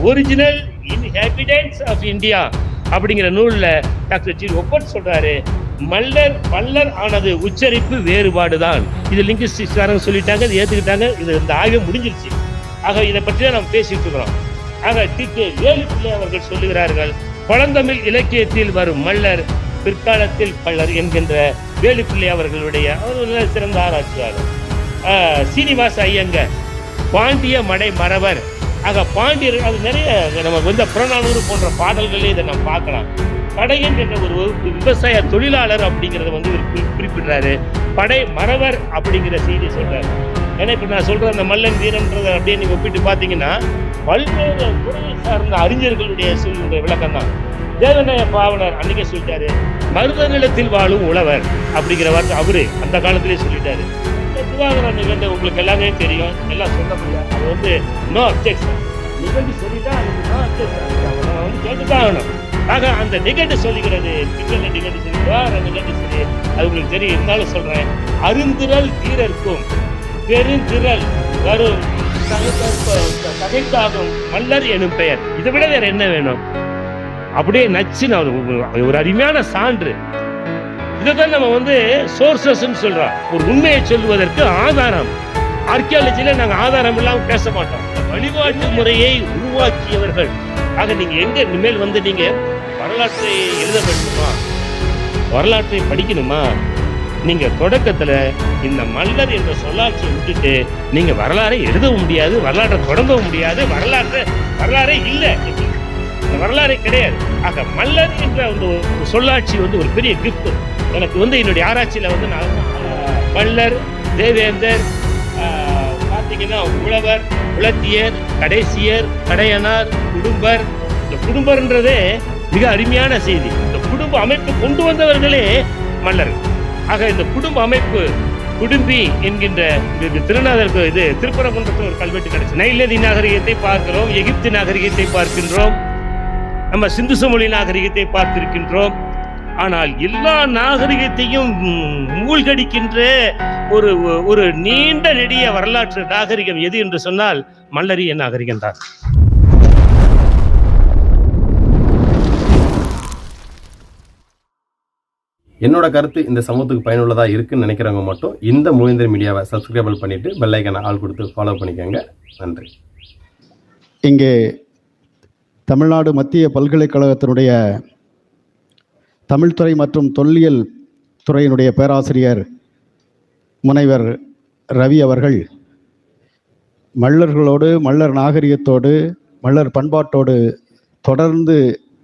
Original இன்ஹாபிடன்ஸ் of India அப்படிங்கிற நூலில் doctor G ஒப்பட் சொல்றாரு, மல்லர் பல்லர் ஆனது உச்சரிப்பு வேறுபாடு தான். இது லிங்குஸ்டிக்ஸ்காரங்க சொல்லிட்டாங்க, இது ஏற்றுக்கிட்டாங்க, இது இந்த ஆய்வு முடிஞ்சிருச்சு. ஆக இதை பற்றி தான் நம்ம பேசிட்டு இருக்கிறோம். ஆக டி.கே. வேலுப்பிள்ளை அவர்கள் சொல்லுகிறார்கள், பழந்தமிழ் இலக்கியத்தில் வரும் மல்லர் பிற்காலத்தில் பல்லர் என்கின்ற வேலுப்பிள்ளை அவர்களுடைய அவர் சிறந்த ஆராய்ச்சியாளர். சீனிவாச ஐயங்கர் பாண்டிய மடை மறவர். ஆக பாண்டியர் அது நிறைய நம்ம புறநானூறு போன்ற பாடல்களே இதை நம்ம பார்க்கலாம். படையன் என்ற ஒரு விவசாய தொழிலாளர் அப்படிங்கிறத குறிப்பிடுறாரு. படை மறவர் அப்படிங்கிற செய்தி சொல்றாரு. ஏன்னா இப்ப நான் சொல்ற அந்த மல்லன் வீரன்றதை அப்படியே நீங்க ஒப்பிட்டு பார்த்தீங்கன்னா பல்வேறு துறையை சார்ந்த அறிஞர்களுடைய சொல்லுடைய விளக்கம் தான். தேவநாய பாவலர் அன்னைக்கே சொல்லிட்டாரு, மருத நிலத்தில் வாழும் உழவர் அப்படிங்கிற வார்த்தை அவரு அந்த காலத்திலேயே சொல்லிட்டாரு. திவாகரன் நிகழ்ந்து உங்களுக்கு எல்லாமே தெரியும், எல்லாம் சொல்ல முடியாது. அது நோ அப்ஜெக்ஷன். நிகழ்ச்சி சொல்லிட்டா நோ அப்ஜெக்ஷன் கேட்டுதான் ஆகணும். ஆக அந்த நிகழ்ச்சி சொல்லுகிறது, பின்னல நிகழ்ச்சி சொல்லி நிகழ்ச்சி சொல்லி அது உங்களுக்கு தெரியும். இருந்தாலும் சொல்றேன், அருந்திரல் வீரர்க்கும் பெருந்திரல் வரும் தகைக்காகும் மல்லர் எனும் பெயர். இதை விட வேற என்ன வேணும்? அப்படியே நச்சுன்னு ஒரு அருமையான சான்று. இதைதான் நம்ம சோர்சஸ் சொல்றோம். ஒரு உண்மையை சொல்லுவதற்கு ஆதாரம். ஆர்கியாலஜில நாங்க ஆதாரம் இல்லாம பேச மாட்டோம். வழிபாட்டு முறையை உருவாக்கியவர்கள். ஆக நீங்க எங்க இனிமேல் நீங்க வரலாற்றை எழுத வேண்டுமா, வரலாற்றை படிக்கணுமா, நீங்க தொடக்கத்துல இந்த மல்லர் என்ற சொல்லாட்சியை விட்டுட்டு நீங்க வரலாறை எழுதவும் முடியாது, வரலாற்றை தொடங்கவும் முடியாது. வரலாறே இல்லை, வரலாறே கிடையாது. ஆக மல்லர் என்ற சொல்லாட்சி ஒரு பெரிய கிஃப்ட். எனக்கு என்னுடைய ஆராய்ச்சியில நான் மல்லர், தேவேந்தர், பார்த்தீங்கன்னா உழவர், உலத்தியர், கடைசியர், கடையனார், குடும்பர். இந்த குடும்பர்ன்றதே மிக அருமையான செய்தி. இந்த குடும்ப அமைப்பு கொண்டு வந்தவர்களே மல்லர்கள். ஆக இந்த குடும்ப அமைப்பு குடும்பி என்கின்ற திருநாதருக்கு திருப்பரங்குன்றத்தில் ஒரு கல்வெட்டு கிடைச்சு. நைல் நாகரிகத்தை பார்க்கிறோம், எகிப்து நாகரிகத்தை பார்க்கின்றோம், நம்ம சிந்து சமொழி நாகரிகத்தை பார்த்திருக்கின்றோம். ஆனால் எல்லா நாகரிகத்தையும் மூழ்கடிக்கின்ற ஒரு நீண்ட நெடிய வரலாற்று நாகரிகம் எது என்று சொன்னால் மல்லரிய நாகரிகம் தான். என்னோட கருத்து இந்த சமூகத்துக்கு பயனுள்ளதாக இருக்குன்னு நினைக்கிறவங்க மட்டும் இந்த மூவேந்தர் மீடியாவை சப்ஸ்கிரைபிள் பண்ணிட்டு பெல் ஐக்கானை ஆள் கொடுத்து ஃபாலோ பண்ணிக்கோங்க. நன்றி. இங்கே தமிழ்நாடு மத்திய பல்கலைக்கழகத்தினுடைய தமிழ்துறை மற்றும் தொல்லியல் துறையினுடைய பேராசிரியர் முனைவர் ரவி அவர்கள் மல்லர்களோடு, மல்லர் நாகரிகத்தோடு, மல்லர் பண்பாட்டோடு தொடர்ந்து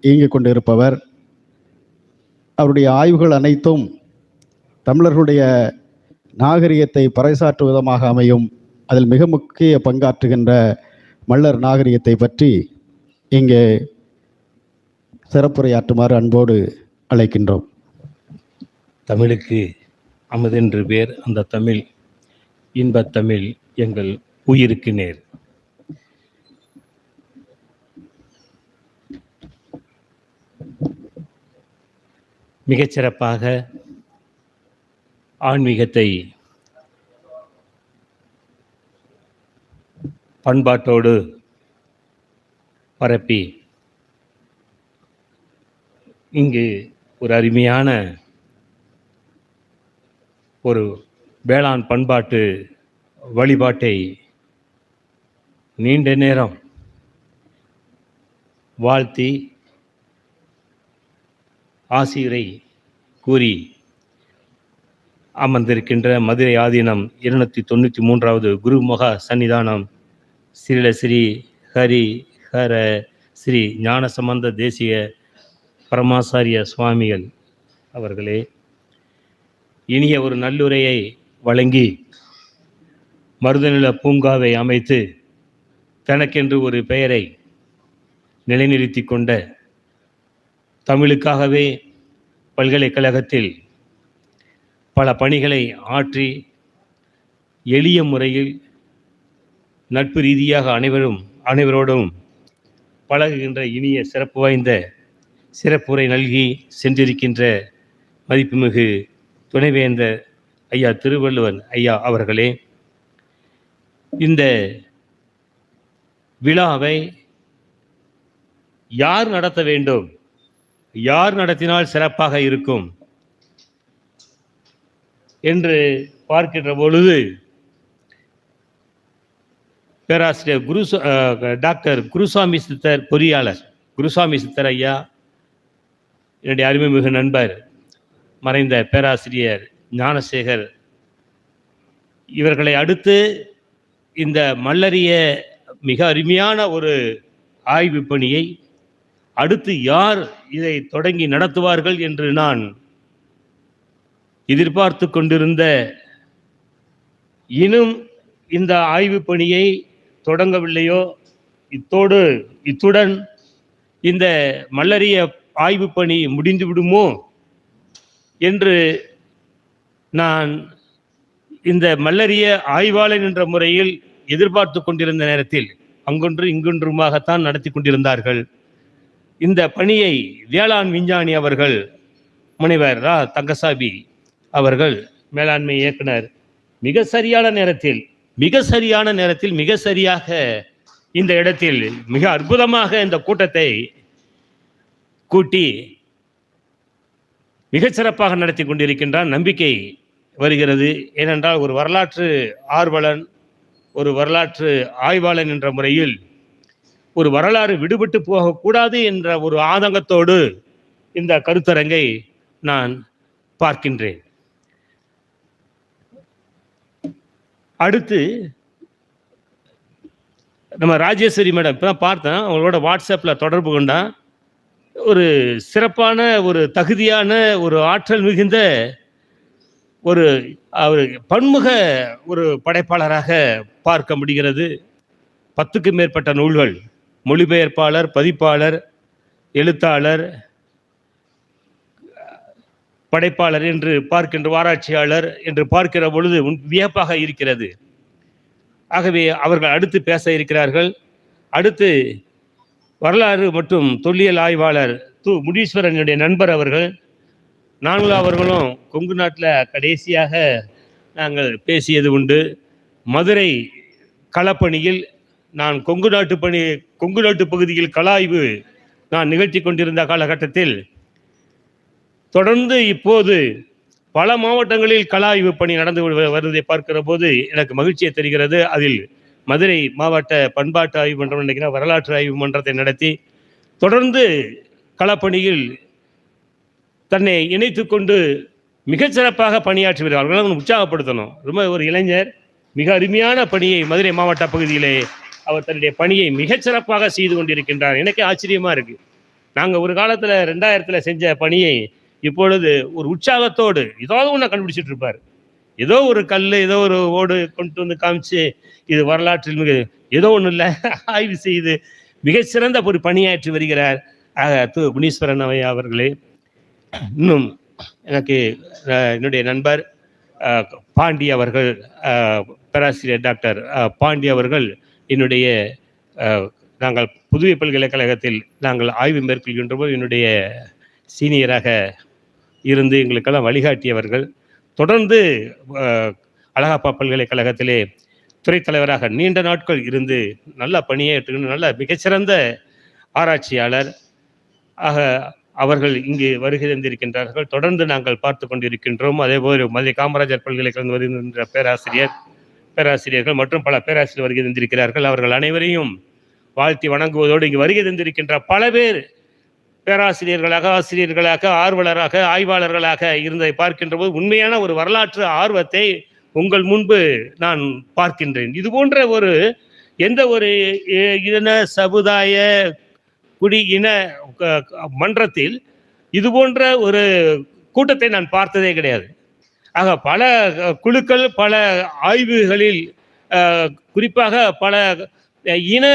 இயங்கிக் கொண்டு இருப்பவர். அவருடைய ஆய்வுகள் அனைத்தும் தமிழர்களுடைய நாகரிகத்தை பறைசாற்றும் விதமாக அமையும். அதில் மிக முக்கிய பங்காற்றுகின்ற மல்லர் நாகரிகத்தை பற்றி இங்கே சிறப்புரையாற்றுமாறு அன்போடு அழைக்கின்றோம். தமிழுக்கு அமுதென்று பேர், அந்த தமிழ் இன்பத்தமிழ் எங்கள் உயிருக்கு நேர். மிகச்சிறப்பாக ஆன்மீகத்தை பண்பாட்டோடு பரப்பி இங்கு ஒரு அருமையான ஒரு வேளாண் பண்பாட்டு வழிபாட்டை நீண்ட நேரம் வாழ்த்தி ஆசிரியரை கூறி அமர்ந்திருக்கின்ற மதுரை ஆதீனம் 293வது குருமுக சன்னிதானம் ஸ்ரீ ஹரி ஹர ஸ்ரீ ஞானசம்பந்த தேசிய பரமாசாரிய சுவாமிகள் அவர்களே, இனிய ஒரு நல்லுரையை வழங்கி மருதநில பூங்காவை அமைத்து தனக்கென்று ஒரு பெயரை நிலைநிறுத்தி கொண்ட, தமிழுக்காகவே பல்கலைக்கழகத்தில் பல பணிகளை ஆற்றி எளிய முறையில் நட்பு ரீதியாக அனைவரோடும் பழகுகின்ற இனிய சிறப்பு வாய்ந்த சிறப்புரை நல்கி சென்றிருக்கின்ற மதிப்புமிகு துணைவேந்தர் ஐயா திருவள்ளுவர் ஐயா அவர்களே, இந்த விழாவை யார் நடத்த வேண்டும், யார் நடத்தினால் சிறப்பாக இருக்கும் என்று பார்க்கின்ற பொழுது பேராசிரியர் டாக்டர் குருசாமி சித்தர் பொறியாளர் குருசாமி சித்தர் ஐயா, என்னுடைய அருமைமிகு நண்பர் மறைந்த பேராசிரியர் ஞானசேகர், இவர்களை அடுத்து இந்த மல்லரிய மிக அருமையான ஒரு ஆய்வு பணியை அடுத்து யார் இதை தொடங்கி நடத்துவார்கள் என்று நான் எதிர்பார்த்து கொண்டிருந்த, இன்னும் இந்த ஆய்வு பணியை தொடங்கவில்லையோ, இத்துடன் இந்த மல்லரிய ஆய்வு பணி முடிந்து விடுமோ என்று நான் இந்த மல்லரிய ஆய்வாளர் என்ற முறையில் எதிர்பார்த்து கொண்டிருந்த நேரத்தில் அங்கொன்று இங்கொன்றுமாகத்தான் நடத்தி கொண்டிருந்தார்கள். இந்த பணியை வேளாண் விஞ்ஞானி அவர்கள், முனைவர் ரா தங்கசாமி அவர்கள், மேலாண்மை இயக்குனர், மிக சரியான நேரத்தில் மிக சரியாக இந்த இடத்தில் மிக அற்புதமாக இந்த கூட்டத்தை கூட்டி மிகச் சிறப்பாக நடத்தி கொண்டிருக்கின்றான். நம்பிக்கை வருகிறது. ஏனென்றால் ஒரு வரலாற்று ஆர்வலன், ஒரு வரலாற்று ஆய்வாளன் என்ற முறையில் ஒரு வரலாறு விடுபட்டு போகக்கூடாது என்ற ஒரு ஆதங்கத்தோடு இந்த கருத்தரங்கை நான் பார்க்கின்றேன். அடுத்து நம்ம ராஜேஸ்வரி மேடம் இப்போ தான் பார்த்தேன், அவங்களோட வாட்ஸ்அப்பில் தொடர்பு கொண்டான். ஒரு சிறப்பான, ஒரு தகுதியான, ஒரு ஆற்றல் மிகுந்த ஒரு பன்முக ஒரு படைப்பாளராக பார்க்க முடிகிறது. 10க்கும் மேற்பட்ட நூல்கள், மொழிபெயர்ப்பாளர், பதிப்பாளர், எழுத்தாளர், படைப்பாளர் என்று பார்க்கின்ற, ஆராய்ச்சியாளர் என்று பார்க்கிற பொழுது வியப்பாக இருக்கிறது. ஆகவே அவர்கள் அடுத்து பேச இருக்கிறார்கள். அடுத்து வரலாறு மற்றும் தொல்லியல் ஆய்வாளர் முனீஸ்வரனுடைய நண்பர் அவர்கள், நாங்களும் அவர்களும் கொங்கு நாட்டில் கடைசியாக நாங்கள் பேசியது உண்டு. மதுரை களப்பணியில் நான் கொங்கு நாட்டு பகுதியில் கள ஆய்வு நான் நிகழ்த்தி கொண்டிருந்த காலகட்டத்தில் தொடர்ந்து இப்போது பல மாவட்டங்களில் கள ஆய்வு பணி நடந்து வருவதை பார்க்கிற போது எனக்கு மகிழ்ச்சியை தெரிகிறது. அதில் மதுரை மாவட்ட பண்பாட்டு ஆய்வு மன்றம் நினைக்கிறேன், வரலாற்று ஆய்வு மன்றத்தை நடத்தி தொடர்ந்து களப்பணியில் தன்னை இணைத்து கொண்டு மிகச்சிறப்பாக பணியாற்றி வருவார்கள். உற்சாகப்படுத்தணும். ரொம்ப ஒரு இளைஞர், மிக அருமையான பணியை மதுரை மாவட்ட பகுதியிலே அவர் தன்னுடைய பணியை மிகச்சிறப்பாக செய்து கொண்டிருக்கின்றார். எனக்கே ஆச்சரியமாக இருக்குது. நாங்கள் ஒரு காலத்தில் 2000 செஞ்ச பணியை இப்பொழுது ஒரு உற்சாகத்தோடு ஏதாவது ஒன்று கண்டுபிடிச்சிட்டு இருப்பார். ஏதோ ஒரு கல், ஏதோ ஒரு ஓடு கொண்டு வந்து காமிச்சு, இது வரலாற்றில் மிக ஏதோ ஒன்றும் இல்லை, ஆய்வு செய்து மிகச்சிறந்த ஒரு பணியாற்றி வருகிறார். ஆக முனீஸ்வரன் அவர்களே, இன்னும் எனக்கு என்னுடைய நண்பர் பாண்டி அவர்கள், பேராசிரியர் டாக்டர் பாண்டி அவர்கள், என்னுடைய நாங்கள் புதுவை பல்கலைக்கழகத்தில் நாங்கள் ஆய்வு மேற்கொள்கின்ற போது என்னுடைய சீனியராக இருந்து எங்களுக்கெல்லாம் வழிகாட்டியவர்கள். தொடர்ந்து அழகப்பா பல்கலைக்கழகத்திலே துறைத் தலைவராக நீண்ட நாட்கள் இருந்து நல்ல பணியேற்று நல்ல மிகச்சிறந்த ஆராய்ச்சியாளர். ஆக அவர்கள் இங்கு வருகை தந்திருக்கின்றார்கள். தொடர்ந்து நாங்கள் பார்த்து கொண்டிருக்கின்றோம். அதேபோல் மதுரை காமராஜர் பல்கலைக்கழகம் வருகின்ற பேராசிரியர்கள் மற்றும் பல பேராசிரியர் வருகை தந்திருக்கிறார்கள். அவர்கள் அனைவரையும் வாழ்த்தி வணங்குவதோடு இங்கு வருகை தந்திருக்கின்ற பல பேர் பேராசிரியர்களாக, ஆசிரியர்களாக, ஆர்வலராக, ஆய்வாளர்களாக இருந்ததை பார்க்கின்ற போது உண்மையான ஒரு வரலாற்று ஆர்வத்தை உங்கள் முன்பு நான் பார்க்கின்றேன். இது போன்ற ஒரு எந்த ஒரு இன சமுதாய குடி இன மன்றத்தில் இது போன்ற ஒரு கூட்டத்தை நான் பார்த்ததே கிடையாது. ஆக பல குழுக்கள், பல ஆய்வுகளில், குறிப்பாக பல இன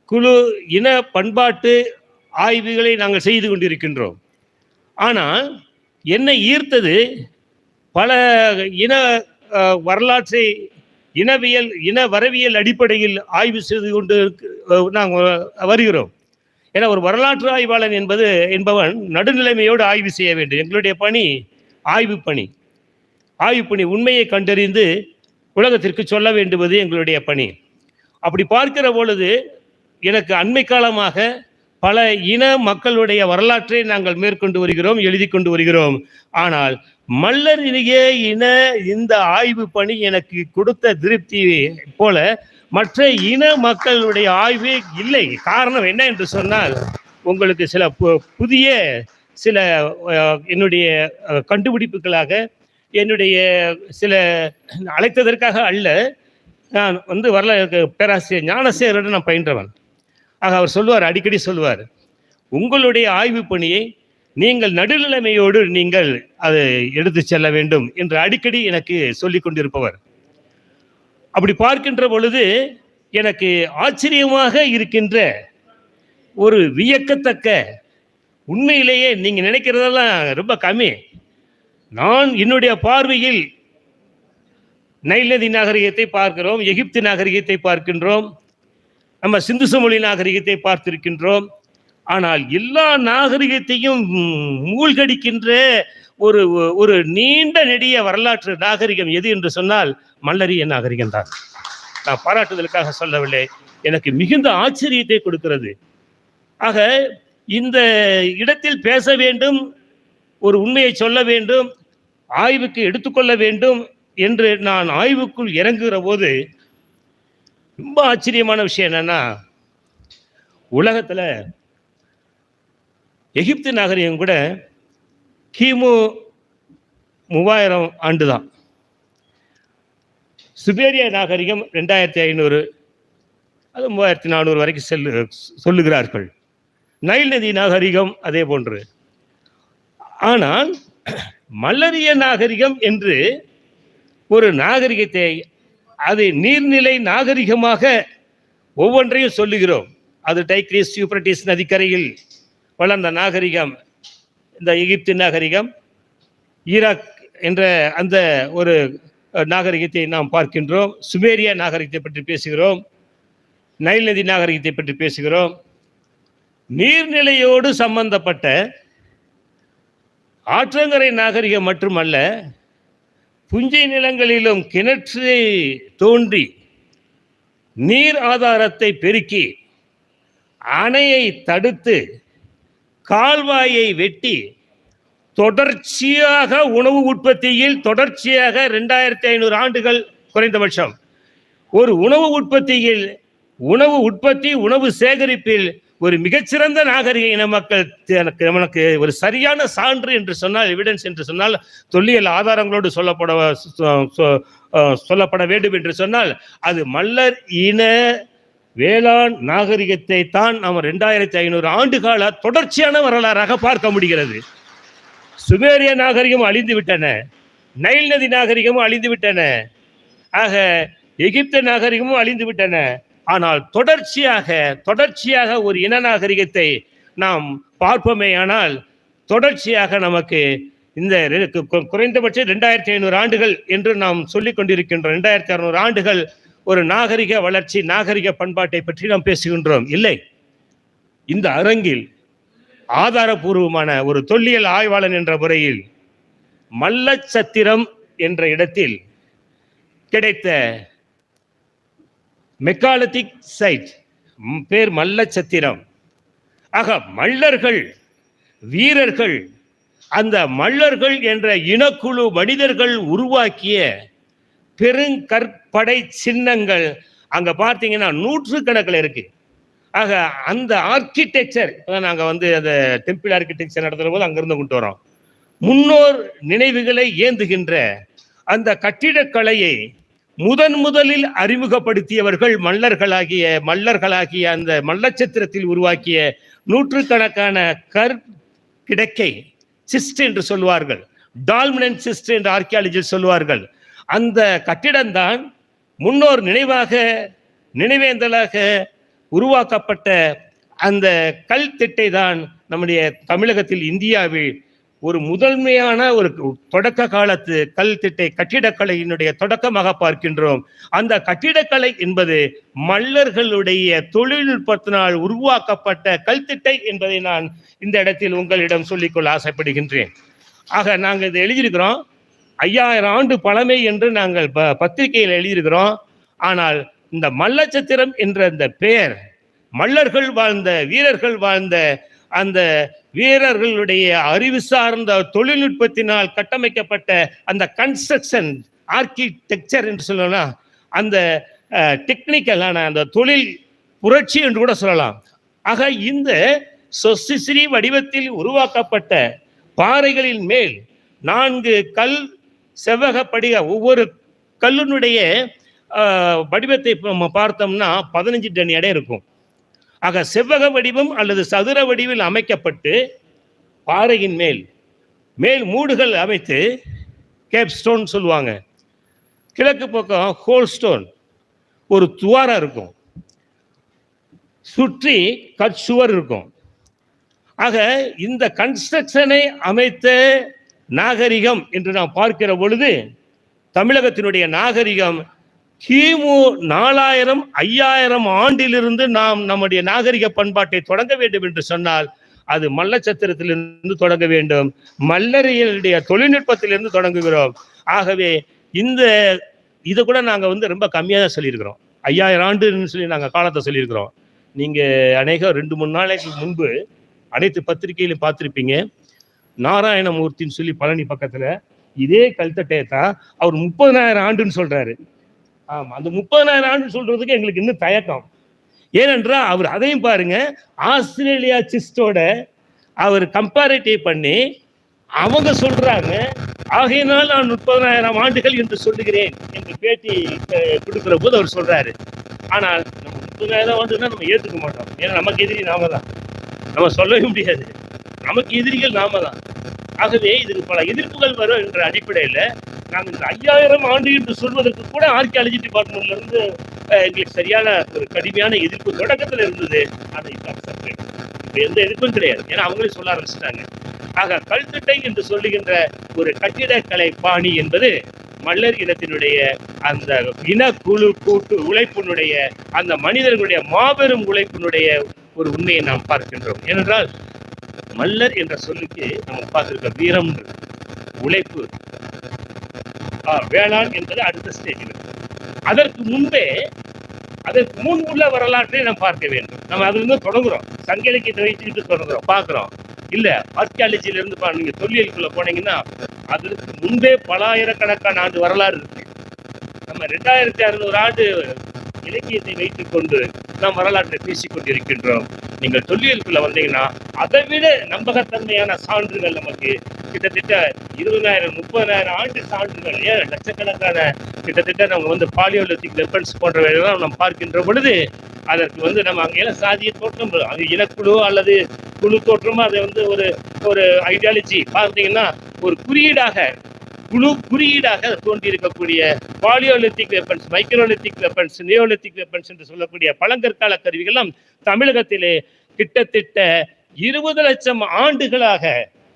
குழு, இன பண்பாட்டு ஆய்வுகளை நாங்கள் செய்து கொண்டிருக்கின்றோம். ஆனால் என்னை ஈர்த்தது பல இன வரலாற்றை இனவியல், இன வரவியல் அடிப்படையில் ஆய்வு செய்து கொண்டு நாங்கள் வருகிறோம். ஏன்னா ஒரு வரலாற்று ஆய்வாளன் என்பவன் நடுநிலைமையோடு ஆய்வு செய்ய வேண்டும். எங்களுடைய பணி ஆய்வு பணி உண்மையை கண்டறிந்து உலகத்திற்கு சொல்ல வேண்டுவது எங்களுடைய பணி. அப்படி பார்க்கிற பொழுது எனக்கு அண்மை காலமாக பல இன மக்களுடைய வரலாற்றை நாங்கள் மேற்கொண்டு வருகிறோம், எழுதி கொண்டு வருகிறோம். ஆனால் மல்லரிய இன இந்த ஆய்வு பணி எனக்கு கொடுத்த திருப்தி போல மற்ற இன மக்களுடைய ஆய்வே இல்லை. காரணம் என்ன என்று சொன்னால், உங்களுக்கு சில புதிய சில என்னுடைய கண்டுபிடிப்புகளாக, என்னுடைய சில அழைத்ததற்காக அல்ல, நான் பேராசிரியர் ஞானசேகரோடு நான் பயின்றவன். ஆக அவர் சொல்லுவார், அடிக்கடி சொல்லுவார், உங்களுடைய ஆய்வு பணியை நீங்கள் நடுநிலைமையோடு நீங்கள் அதை எடுத்து செல்ல வேண்டும் என்று அடிக்கடி எனக்கு சொல்லிக் கொண்டிருப்பவர். அப்படி பார்க்கின்ற பொழுது எனக்கு ஆச்சரியமாக இருக்கின்ற ஒரு வியக்கத்தக்க, உண்மையிலேயே நீங்க நினைக்கிறதெல்லாம் ரொம்ப கம்மி. நான் என்னுடைய பார்வையில் நைல் நதி நாகரிகத்தை பார்க்கிறோம், எகிப்து நாகரிகத்தை பார்க்கின்றோம், நம்ம சிந்து சமொழி நாகரிகத்தை பார்த்திருக்கின்றோம். ஆனால் எல்லா நாகரிகத்தையும் மூழ்கடிக்கின்ற ஒரு ஒரு நீண்ட நெடிய வரலாற்று நாகரிகம் எது என்று சொன்னால் மல்லரிய நாகரிகம் தான். நான் பாராட்டுதலுக்காக சொல்லவில்லை, எனக்கு மிகுந்த ஆச்சரியத்தை கொடுக்கிறது. ஆக இந்த இடத்தில் பேச வேண்டும், ஒரு உண்மையை சொல்ல வேண்டும், ஆய்வுக்கு எடுத்துக்கொள்ள வேண்டும் என்று நான் ஆய்வுக்குள் இறங்குகிற போது ரொம்ப ஆச்சரியமான விஷயம் என்னன்னா, உலகத்தில் எகிப்து நாகரிகம் கூட கிமு 3000 ஆண்டு தான். சுமேரிய நாகரிகம் 2500, அது 3400 வரைக்கும் சொல்லுகிறார்கள். நைல் நதி நாகரிகம் அதே போன்று. ஆனால் மல்லரிய நாகரிகம் என்று ஒரு நாகரிகத்தை, அது நீர்நிலை நாகரிகமாக ஒவ்வொன்றையும் சொல்லுகிறோம். அது டைக்ரீஸ் யூப்ரட்டிஸ் நதிக்கரையில் வளர்ந்த நாகரிகம், இந்த எகிப்து நாகரிகம், ஈராக் என்ற அந்த ஒரு நாகரிகத்தை நாம் பார்க்கின்றோம். சுமேரிய நாகரிகத்தை பற்றி பேசுகிறோம், நைல் நதி நாகரிகத்தை பற்றி பேசுகிறோம். நீர்நிலையோடு சம்பந்தப்பட்ட ஆற்றங்கரை நாகரிகம் மட்டுமல்ல, புஞ்சை நிலங்களிலும் கிணற்றை தோன்றி நீர் ஆதாரத்தை பெருக்கி அணையை தடுத்து கால்வாயை வெட்டி தொடர்ச்சியாக உணவு உற்பத்தியில் தொடர்ச்சியாக 2500 ஆண்டுகள் குறைந்தபட்சம் ஒரு உணவு உற்பத்தியில், உணவு உற்பத்தி, உணவு சேகரிப்பில் ஒரு மிகச்சிறந்த நாகரிக இன மக்கள். நமக்கு ஒரு சரியான சான்று என்று சொன்னால், எவிடன்ஸ் என்று சொன்னால், தொல்லியல் ஆதாரங்களோடு சொல்லப்பட வேண்டும் என்று சொன்னால், அது மல்லர் இன வேளாண் நாகரிகத்தை தான் நாம் 2500 ஆண்டு கால தொடர்ச்சியான வரலாறாக பார்க்க முடிகிறது. சுமேரிய நாகரிகம் அழிந்து விட்டன, நைல் நதி நாகரிகமும் அழிந்து விட்டன, ஆக எகிப்து நாகரிகமும் அழிந்து விட்டன. ஆனால் தொடர்ச்சியாக ஒரு இன நாகரிகத்தை நாம் பார்ப்போமேயானால், தொடர்ச்சியாக நமக்கு இந்த குறைந்தபட்சம் 2500 ஆண்டுகள் என்று நாம் சொல்லிக் கொண்டிருக்கின்றோம். 2600 ஆண்டுகள் ஒரு நாகரிக வளர்ச்சி, நாகரிக பண்பாட்டை பற்றி நாம் பேசுகின்றோம். இல்லை, இந்த அரங்கில் ஆதாரபூர்வமான ஒரு தொல்லியல் ஆய்வாளன் என்ற முறையில் மல்லச்சத்திரம் என்ற இடத்தில் கிடைத்த மெக்காலித்திக் சைட், பேர் மல்லச்சத்திரம். ஆக மல்லர்கள், வீரர்கள், அந்த மல்லர்கள் என்ற இனக்குழு மனிதர்கள் உருவாக்கிய பெருங்கற்படை சின்னங்கள் அங்க பார்த்தீங்கன்னா 100 கணக்கில் இருக்கு. ஆக அந்த ஆர்கிடெக்சர், நாங்க அந்த டெம்பிள் ஆர்கிடெக்சர் நடத்துற போது அங்கிருந்து கொண்டு வரோம். முன்னோர் நினைவுகளை ஏந்துகின்ற அந்த கட்டிடக்கலையை முதலில் அறிமுகப்படுத்தியவர்கள் மல்லர்களாகிய அந்த மல்லச்சத்திரத்தில் உருவாக்கிய 100 கணக்கான கிடைக்கை சிஸ்ட் என்று சொல்வார்கள், டால்மினன்ட் சிஸ்ட் என்று ஆர்கியாலஜியில் சொல்வார்கள். அந்த கட்டிடம்தான் முன்னோர் நினைவேந்தலாக உருவாக்கப்பட்ட அந்த கல் திட்டை தான் நம்முடைய தமிழகத்தில், இந்தியாவில் ஒரு முதன்மையான ஒரு தொடக்க காலத்து கல் திட்டை கட்டிடக்கலையினுடைய தொடக்கமாக பார்க்கின்றோம். அந்த கட்டிடக்கலை என்பது மல்லர்களுடைய தொழில்நுட்பத்தினால் உருவாக்கப்பட்ட கல் திட்டை என்பதை நான் இந்த இடத்தில் உங்களிடம் சொல்லிக்கொள்ள ஆசைப்படுகின்றேன். ஆக நாங்கள் இதை எழுதியிருக்கிறோம், 5000 ஆண்டு பழமை என்று நாங்கள் பத்திரிகையில் எழுதியிருக்கிறோம். ஆனால் இந்த மல்லச்சத்திரம் என்ற இந்த பெயர் மல்லர்கள் வாழ்ந்த, வீரர்கள் வாழ்ந்த அந்த வீரர்களுடைய அறிவு சார்ந்த தொழில்நுட்பத்தினால் கட்டமைக்கப்பட்ட அந்த கன்ஸ்ட்ரக்ஷன் ஆர்கிடெக்சர் என்று சொல்லலாம், அந்த டெக்னிக்கலான அந்த தொழில் புரட்சி என்று கூட சொல்லலாம். ஆக இந்த சொசிசிரி வடிவத்தில் உருவாக்கப்பட்ட பாறைகளின் மேல் 4 கல் செவ்வக படிக, ஒவ்வொரு கல்லினுடைய வடிவத்தை நம்ம பார்த்தோம்னா 15 டன் எடை இருக்கும். ஆக செவ்வக வடிவம் அல்லது சதுர வடிவில் அமைக்கப்பட்டு பாறையின் மேல் மூடுகள் அமைத்து கேப் ஸ்டோன் சொல்லுவாங்க, கிழக்கு பக்கம் ஹோல் ஸ்டோன் ஒரு துவாரம் இருக்கும், சுற்றி கற்சுவர் இருக்கும். ஆக இந்த கன்ஸ்ட்ரக்ஷனை அமைத்த நாகரிகம் என்று நாம் பார்க்கிற பொழுது தமிழகத்தினுடைய நாகரிகம் கிமு 4000 5000 ஆண்டிலிருந்து நாம் நம்முடைய நாகரிக பண்பாட்டை தொடங்க வேண்டும் என்று சொன்னால் அது மல்லச்சத்திரத்திலிருந்து தொடங்க வேண்டும், மல்லரிகளுடைய தொழில்நுட்பத்திலிருந்து தொடங்குகிறோம். ஆகவே இது கூட நாங்கள் ரொம்ப கம்மியாக தான் சொல்லியிருக்கிறோம், 5000 ஆண்டுன்னு சொல்லி நாங்கள் காலத்தை சொல்லியிருக்கிறோம். நீங்கள் அநேகம் 2-3 நாளைக்கு முன்பு அனைத்து பத்திரிகையிலும் பார்த்துருப்பீங்க, நாராயணமூர்த்தின்னு சொல்லி பழனி பக்கத்தில் இதே கல்தட்டையை தான் அவர் 30,000 ஆண்டுன்னு சொல்கிறாரு. ஆமாம், அந்த 30,000 ஆண்டு சொல்கிறதுக்கு எங்களுக்கு இன்னும் தயக்கம். ஏனென்றால் அவர் அதையும் பாருங்க, ஆஸ்திரேலியா சிஸ்டோட அவர் கம்பேரிட்டிவ் பண்ணி அவங்க சொல்கிறாங்க, ஆகையினால் நான் 30,000 ஆண்டுகள் என்று சொல்லுகிறேன் என்று பேட்டி கொடுக்குற போது அவர் சொல்கிறாரு. ஆனால் நம்ம 30,000 ஆண்டுன்னா நம்ம ஏற்றுக்க மாட்டோம். ஏன்னா நமக்கு எதிரி நாம தான், நம்ம சொல்லவே முடியாது, நமக்கு எதிரிகள் நாம தான். ஆகவே இதுக்கு பல எதிர்ப்புகள் வரும் என்ற அடிப்படையில் நாங்கள் இந்த 5000 ஆண்டு என்று சொல்வதற்கு கூட ஆர்கியாலஜி டிபார்ட்மெண்ட்ல இருந்து எங்களுக்கு சரியான ஒரு கடுமையான எதிர்ப்பு தொடக்கத்தில் இருந்தது. அதை இப்போ எந்த எதிர்ப்பும் கிடையாது, ஏன்னா அவங்களே சொல்ல ஆரம்பிச்சிட்டாங்க. ஆக கல்திட்டை என்று சொல்லுகின்ற ஒரு கட்டிடக்கலை பாணி என்பது மல்லர் இனத்தினுடைய அந்த இனக்குழு கூட்டு உழைப்பினுடைய அந்த மனிதர்களுடைய மாபெரும் உழைப்பினுடைய ஒரு உண்மையை நாம் பார்க்கின்றோம். ஏனென்றால் மல்லர் என்ற சொல்லுக்கு நம்ம பார்த்திருக்க வீரம், உழைப்பு, வேளாண் என்பது அடுத்த ஸ்டேஜில். அதற்கு முன் உள்ள வரலாற்றை நாம் பார்க்க வேண்டும். நம்ம அதிலிருந்து தொடங்குறோம், சங்க இலக்கியத்தை வைத்துக்கிட்டு தொடங்குறோம், பார்க்கிறோம். இல்ல ஆர்கியாலஜில இருந்து நீங்க தொல்லியலுக்குள்ள போனீங்கன்னா அதற்கு முன்பே பல ஆயிரக்கணக்கான ஆண்டு வரலாறு இருக்கு. நம்ம 2600 ஆண்டு இலக்கியத்தை வைத்துக் கொண்டு நாம் வரலாற்றை பேசிக் கொண்டிருக்கின்றோம். நீங்கள் தொல்லியலுக்குள்ள வந்தீங்கன்னா அதை விட நம்பகத்தன்மையான சான்றுகள் நமக்கு கிட்டத்தட்ட 20,000 30,000 ஆண்டு சான்றுகள், ஏன் லட்சக்கணக்கான கிட்டத்தட்ட நம்ம பாலியோலித்திக் வெப்பன்ஸ் போன்றவையெல்லாம் நாம் பார்க்கின்ற பொழுது அதற்கு நம்ம அங்கெல்லாம் சாதிய தோற்றம், அது இனக்குழு அல்லது குழு தோற்றமா அதை ஒரு ஐடியாலஜி பார்த்தீங்கன்னா ஒரு குறியீடாக தோன்றி palaeolithic weapons, microlithic weapons, Neolithic weapons என்று சொல்லக்கூடிய பழங்கற்கால கருவிகள்லாம் தமிழகத்திலே கிட்டத்தட்ட 20 லட்சம் ஆண்டுகளாக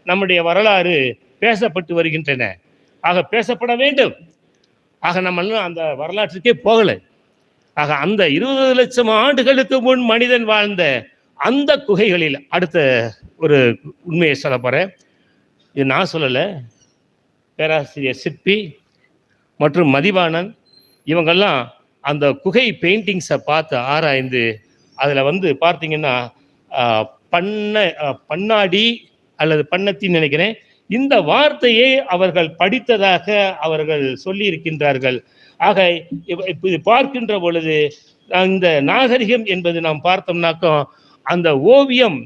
நம்முடைய வரலாறு பேசப்பட்டு வருகின்றன. ஆக பேசப்பட வேண்டும். ஆக நம்ம அந்த வரலாற்றுக்கே போகலை. ஆக அந்த 20 லட்சம் ஆண்டுகளுக்கு முன் மனிதன் வாழ்ந்த அந்த குகைகளில் அடுத்த ஒரு உண்மையை சொல்ல போறேன். இது நான் சொல்லலை, பேராசிரியர் சிற்பி மற்றும் மதிவாணன் இவங்கெல்லாம் அந்த குகை பெயிண்டிங்ஸை பார்த்து ஆராய்ந்து அதில் பார்த்தீங்கன்னா பண்ணாடி அல்லது பண்ணத்தின்னு நினைக்கிறேன், இந்த வார்த்தையை அவர்கள் படித்ததாக அவர்கள் சொல்லி இருக்கின்றார்கள். ஆக இது பார்க்கின்ற பொழுது இந்த நாகரிகம் என்பது நாம் பார்த்தோம்னாக்கும் அந்த ஓவியம்,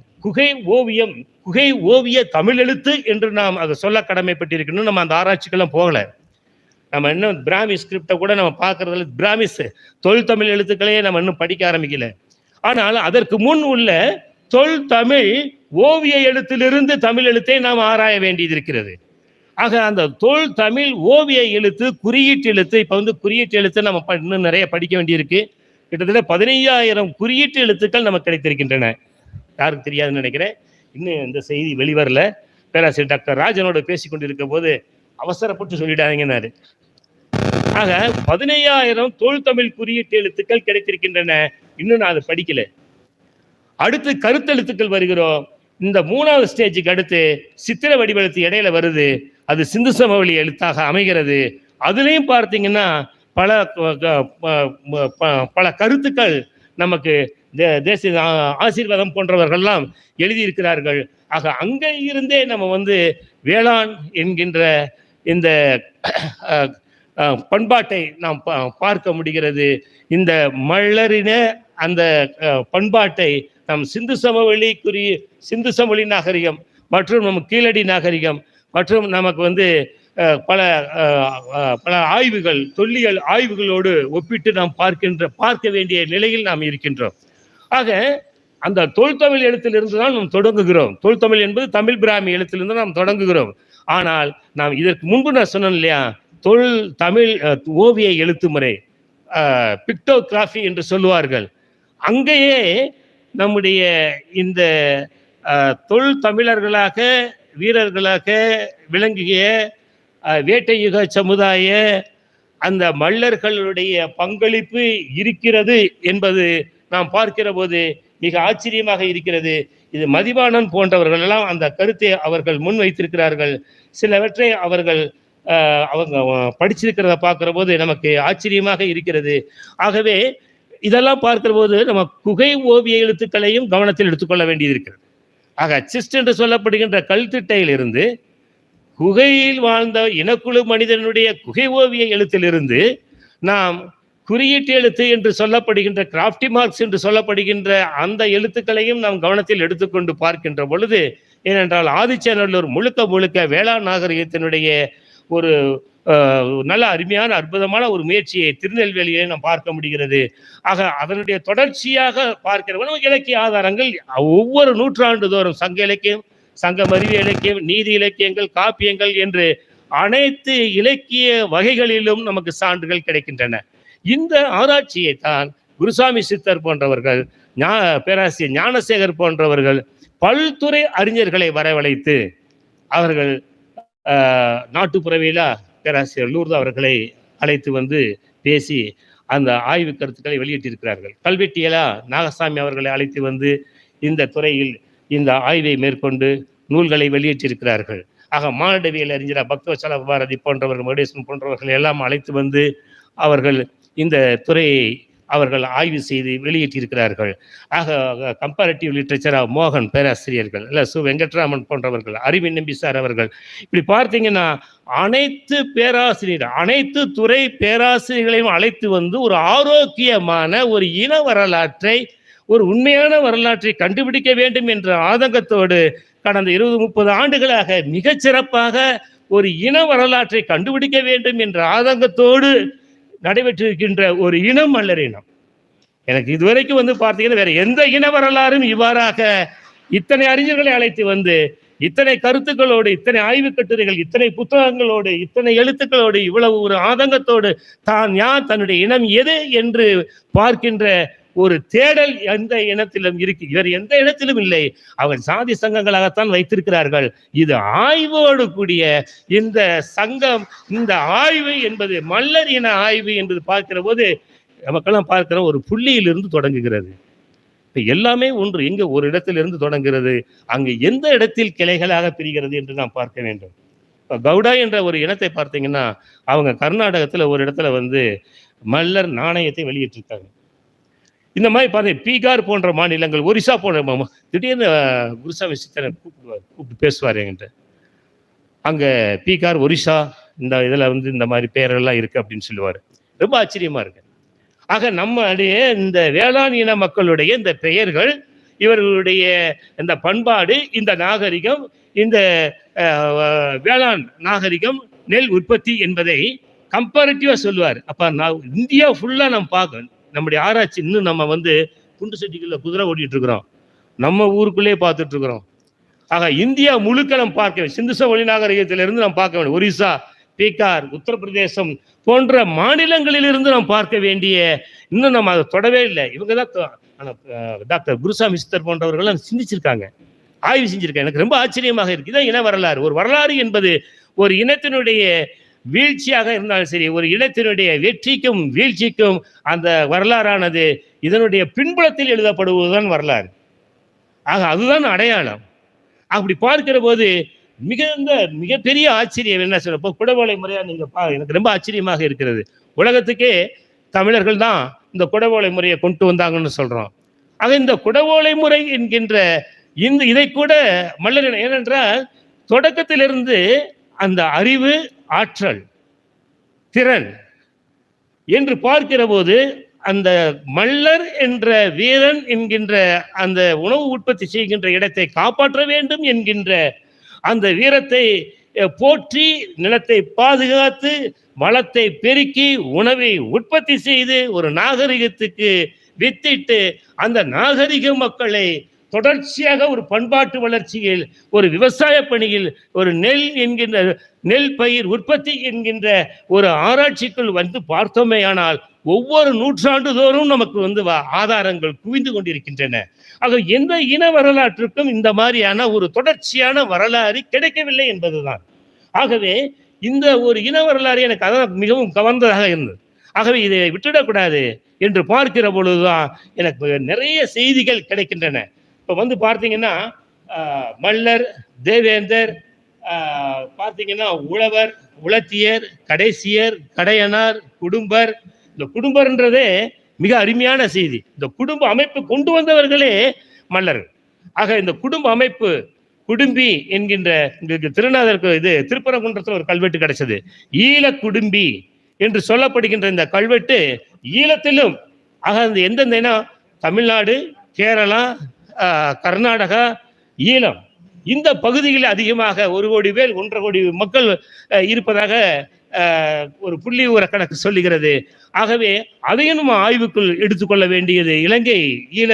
குகை ஓவிய தமிழ் எழுத்து என்று நாம் அதை சொல்ல கடமைப்பட்டிருக்கணும். நம்ம அந்த ஆராய்ச்சிக்கெல்லாம் போகலை. நம்ம இன்னும் பிராமி ஸ்கிரிப்டை கூட நம்ம பார்க்கறதுல பிராமிஸ் தொல் தமிழ் எழுத்துக்களையே நம்ம இன்னும் படிக்க ஆரம்பிக்கல. ஆனால் அதற்கு முன் உள்ள தொல் தமிழ் ஓவிய எழுத்திலிருந்து தமிழ் எழுத்தை நாம் ஆராய வேண்டியது இருக்கிறது. ஆக அந்த தொல் தமிழ் ஓவிய எழுத்து, குறியீட்டு எழுத்து, இப்போ குறியீட்டு எழுத்து நம்ம இன்னும் நிறைய படிக்க வேண்டியிருக்கு. கிட்டத்தட்ட 15,000 குறியீட்டு எழுத்துக்கள் நமக்கு கிடைத்திருக்கின்றன. யாருக்கு தெரியாதுன்னு நினைக்கிறேன், இன்னும் இந்த செய்தி வெளிவரல. பேராசிரியர் டாக்டர் ராஜனோடு பேசிக்கொண்டிருக்க போது அவசரப்பட்டு சொல்லிடாதீங்கன்னாரு. ஆக 15,000 தொல் தமிழ் குறியீட்டு எழுத்துக்கள் கிடைத்திருக்கின்றன. இன்னும் நான் அதை படிக்கல. அடுத்து கருத்தெழுத்துக்கள் வருகிறோம். இந்த 3வது ஸ்டேஜுக்கு அடுத்து சித்திர வடிவெழுத்து இடையில வருது, அது சிந்து சமவெளி எழுத்தாக அமைகிறது. அதுலேயும் பார்த்தீங்கன்னா பல கருத்துக்கள் நமக்கு தேசிய ஆசீர்வாதம் போன்றவர்கள்லாம் எழுதியிருக்கிறார்கள். ஆக அங்கே இருந்தே நம்ம வந்து வேளாண் என்கின்ற இந்த பண்பாட்டை நாம் பார்க்க முடிகிறது. இந்த மல்லரின அந்த பண்பாட்டை நம் சிந்து சமவெளி நாகரிகம் மற்றும் நம் கீழடி நாகரிகம் மற்றும் நமக்கு வந்து பல ஆய்வுகள், தொல்லியல் ஆய்வுகளோடு ஒப்பிட்டு நாம் பார்க்க வேண்டிய நிலையில் நாம் இருக்கின்றோம். ஆக அந்த தொல்தமிழ் எழுத்திலிருந்து தான் நாம் தொடங்குகிறோம். தொல்தமிழ் என்பது தமிழ் பிராமி எழுத்திலிருந்து நாம் தொடங்குகிறோம். ஆனால் நாம் இதற்கு முன்பு நான் சொன்னேன் இல்லையா, தமிழ் ஓவிய எழுத்து முறை, பிக்டோகிராஃபி என்று சொல்லுவார்கள். அங்கேயே நம்முடைய இந்த தமிழர்களாக வீரர்களாக விளங்கிய வேட்டையுக சமுதாய அந்த மல்லர்களுடைய பங்களிப்பு இருக்கிறது என்பது நாம் பார்க்கிற போது மிக ஆச்சரியமாக இருக்கிறது. இது மதிவாணன் போன்றவர்கள் எல்லாம் அந்த கருத்தை அவர்கள் முன் வைத்திருக்கிறார்கள். சிலவற்றை அவர்கள் அவங்க படிச்சிருக்கிறத பார்க்கிற போது நமக்கு ஆச்சரியமாக இருக்கிறது. ஆகவே இதெல்லாம் பார்க்கிற போது நம்ம குகை ஓவிய எழுத்துக்களையும் கவனத்தில் எடுத்துக்கொள்ள வேண்டியது இருக்கிறது. ஆக சிஸ்ட் என்று சொல்லப்படுகின்ற கல்திட்டையிலிருந்து குகையில் வாழ்ந்த இனக்குழு மனிதனுடைய குகை ஓவிய எழுத்திலிருந்து நாம் குறியீட்டு எழுத்து என்று சொல்லப்படுகின்ற கிராஃப்டி மார்க்ஸ் என்று சொல்லப்படுகின்ற அந்த எழுத்துக்களையும் நாம் கவனத்தில் எடுத்துக்கொண்டு பார்க்கின்ற பொழுது, ஏனென்றால் ஆதிச்சநல்லூர் முழுக்க வேளாண் நாகரிகத்தினுடைய ஒரு நல்ல அருமையான அற்புதமான ஒரு முயற்சியை திருநெல்வேலியிலே நாம் பார்க்க முடிகிறது. ஆக அதனுடைய தொடர்ச்சியாக பார்க்கிறவங்க இலக்கிய ஆதாரங்கள் ஒவ்வொரு நூற்றாண்டு தோறும் சங்க இலக்கியம், சங்க மருவிய இலக்கியம், நீதி இலக்கியங்கள், காப்பியங்கள் என்று அனைத்து இலக்கிய வகைகளிலும் நமக்கு சான்றுகள் கிடைக்கின்றன. இந்த ஆராய்ச்சியை தான் குருசாமி சித்தர் போன்றவர்கள், பேராசிரியர் ஞானசேகர் போன்றவர்கள் பல்துறை அறிஞர்களை வரவழைத்து அவர்கள் நாட்டுப்புறவியலா பேராசிரியர் லூர்து அவர்களை அழைத்து வந்து பேசி அந்த ஆய்வு கருத்துக்களை வெளியிட்டிருக்கிறார்கள். கல்வெட்டியலா நாகசாமி அவர்களை அழைத்து வந்து இந்த துறையில் இந்த ஆய்வை மேற்கொண்டு நூல்களை வெளியிட்டிருக்கிறார்கள். ஆக மானுடவியல் அறிஞர் பக்தவச்சல பாரதி போன்றவர்கள், மருடேசன் போன்றவர்கள் எல்லாம் அழைத்து வந்து அவர்கள் இந்த துறையை அவர்கள் ஆய்வு செய்து வெளியிட்டிருக்கிறார்கள். ஆக கம்பேரிட்டிவ் லிட்ரேச்சர் மோகன் பேராசிரியர்கள், இல்லை சு வெங்கட்ராமன் போன்றவர்கள், அறிவின் நம்பி சார் அவர்கள், இப்படி பார்த்தீங்கன்னா அனைத்து துறை பேராசிரியர்களையும் அழைத்து வந்து ஒரு ஆரோக்கியமான ஒரு இன வரலாற்றை, ஒரு உண்மையான வரலாற்றை கண்டுபிடிக்க வேண்டும் என்ற ஆதங்கத்தோடு கடந்த 20-30 ஆண்டுகளாக மிகச்சிறப்பாக ஒரு இன வரலாற்றை கண்டுபிடிக்க வேண்டும் என்ற ஆதங்கத்தோடு நடைபெற்றிருக்கின்ற ஒரு இனம் மல்லர் இனம். எனக்கு இதுவரைக்கும் வந்து பார்த்தீங்கன்னா வேற எந்த இன வரலாறும் இவ்வாறாக இத்தனை அறிஞர்களை அழைத்து வந்து இத்தனை கருத்துக்களோடு, இத்தனை ஆய்வு கட்டுரைகள், இத்தனை புத்தகங்களோடு, இத்தனை எழுத்துக்களோடு, இவ்வளவு ஒரு ஆதங்கத்தோடு தான் யார், தன்னுடைய இனம் எது என்று பார்க்கின்ற ஒரு தேடல் எந்த இனத்திலும் இருக்கு. இவர் எந்த இடத்திலும் இல்லை. அவர் சாதி சங்கங்களாகத்தான் வைத்திருக்கிறார்கள். இது ஆய்வோடு கூடிய இந்த சங்கம், இந்த ஆய்வு என்பது மல்லர் இன ஆய்வு என்பது பார்க்கிற போது நமக்கெல்லாம் பார்க்கிற ஒரு புள்ளியிலிருந்து தொடங்குகிறது. இப்ப எல்லாமே ஒன்று, எங்க ஒரு இடத்திலிருந்து தொடங்குகிறது, அங்கு எந்த இடத்தில் கிளைகளாக பிரிகிறது என்று நாம் பார்க்க வேண்டும். இப்போ கவுடா என்ற ஒரு இனத்தை பார்த்தீங்கன்னா அவங்க கர்நாடகத்துல ஒரு இடத்துல வந்து மல்லர் நாணயத்தை வெளியிட்டிருக்காங்க. இந்த மாதிரி பார்த்தீங்க பீகார் போன்ற மாநிலங்கள், ஒரிசா போன்ற, திடீர்னு குருசாமி சித்தரை கூப்பிட்டு பேசுவார் என்கிட்ட. அங்கே பீகார், ஒரிசா இந்த இதில் வந்து இந்த மாதிரி பெயர்கள்லாம் இருக்குது அப்படின்னு சொல்லுவார். ரொம்ப ஆச்சரியமாக இருக்கு. ஆக நம்முடைய இந்த வேளாண் இன மக்களுடைய இந்த பெயர்கள், இவர்களுடைய இந்த பண்பாடு, இந்த நாகரிகம், இந்த வேளாண் நாகரிகம், நெல் உற்பத்தி என்பதை கம்பேரிட்டிவாக சொல்லுவார். அப்போ நான் இந்தியா ஃபுல்லாக நம்ம பார்க்கணும். நம்முடைய ஆராய்ச்சி இன்னும் நம்ம வந்து குண்டு சட்டிகளில் குதிரை ஓட்டிட்டு இருக்கிறோம், நம்ம ஊருக்குள்ளே பார்த்துட்டு இருக்கிறோம். ஆக இந்தியா முழுக்க நம்ம பார்க்க வேண்டும். சிந்து சமவெளி நாகரிகத்திலிருந்து நாம் பார்க்க வேண்டும். ஒரிசா, பீகார், உத்தரப்பிரதேசம் போன்ற மாநிலங்களிலிருந்து நாம் பார்க்க வேண்டிய, இன்னும் நம்ம அதை தொடவே இல்லை. இவங்க தான் டாக்டர் குருசாமி சித்தர் போன்றவர்கள் சிந்திச்சிருக்காங்க, ஆய்வு செஞ்சிருக்காங்க. எனக்கு ரொம்ப ஆச்சரியமாக இருக்கு. இதான் இன வரலாறு. ஒரு வரலாறு என்பது ஒரு இனத்தினுடைய வீழ்ச்சியாக இருந்தாலும் சரி, ஒரு இனத்தினுடைய வெற்றிக்கும் வீழ்ச்சிக்கும் அந்த வரலாறானது இதனுடைய பின்புலத்தில் எழுதப்படுவதுதான் வரலாறு. ஆக அதுதான் அடையாளம். அப்படி பார்க்கிற போது மிகப்பெரிய ஆச்சரியம் என்ன சொல்ல, குடவோலை முறையா நீங்க எனக்கு ரொம்ப ஆச்சரியமாக இருக்கிறது. உலகத்துக்கே தமிழர்கள் தான் இந்த குடவோலை முறையை கொண்டு வந்தாங்கன்னு சொல்றோம். ஆக இந்த குடவோலை முறை என்கின்ற இதை கூட மல்லர் ஏனென்றால் தொடக்கத்திலிருந்து அந்த அறிவு, ஆற்றல், திறன் என்று பார்க்கிற போது அந்த மல்லர் என்ற வீரன் என்கின்ற அந்த உணவு உற்பத்தி செய்கின்ற இடத்தை காப்பாற்ற வேண்டும் என்கின்ற அந்த வீரத்தை போற்றி, நிலத்தை பாதுகாத்து, வளத்தை பெருக்கி, உணவை உற்பத்தி செய்து ஒரு நாகரிகத்துக்கு வித்திட்டு அந்த நாகரிக மக்களை தொடர்ச்சியாக ஒரு பண்பாட்டு வளர்ச்சியில், ஒரு விவசாய பணியில், ஒரு நெல் பயிர் உற்பத்தி என்கின்ற ஒரு ஆராய்ச்சிக்குள் வந்து பார்த்தோமேயானால் ஒவ்வொரு நூற்றாண்டு தோறும் நமக்கு ஆதாரங்கள் குவிந்து கொண்டிருக்கின்றன. ஆக எந்த இன வரலாற்றுக்கும் இந்த மாதிரியான ஒரு தொடர்ச்சியான வரலாறு கிடைக்கவில்லை என்பதுதான். ஆகவே இந்த ஒரு இன வரலாறு எனக்கு அதான் மிகவும் கவர்ந்ததாக இருந்தது. ஆகவே இதை விட்டுடக்கூடாது என்று பார்க்கிற பொழுதுதான் எனக்கு நிறைய செய்திகள் கிடைக்கின்றன. இப்போ பார்த்தீங்கன்னா மல்லர், தேவேந்தர், பார்த்தீங்கன்னா உழவர், உலத்தியர், கடைசியர், கடையனார், குடும்பர். இந்த குடும்பர்ன்றதே மிக அருமையான செய்தி. இந்த குடும்ப அமைப்பு கொண்டு வந்தவர்களே மல்லர்கள். ஆக இந்த குடும்ப அமைப்பு குடும்பி என்கின்ற திருநாதருக்கு திருப்பரங்குன்றத்தில் ஒரு கல்வெட்டு கிடைச்சது. ஈழ குடும்பி என்று சொல்லப்படுகின்ற இந்த கல்வெட்டு ஈழத்திலும், ஆக எந்தெந்த இனம், தமிழ்நாடு, கேரளா, கர்நாடகா, ஈழம், இந்த பகுதியில் அதிகமாக 1 கோடி பேர் 1.5 கோடி மக்கள் இருப்பதாக ஒரு புள்ளி விவர கணக்கு சொல்லுகிறது. ஆகவே அதையும் நம்ம ஆய்வுக்குள் எடுத்துக்கொள்ள வேண்டியது, இலங்கை ஈழ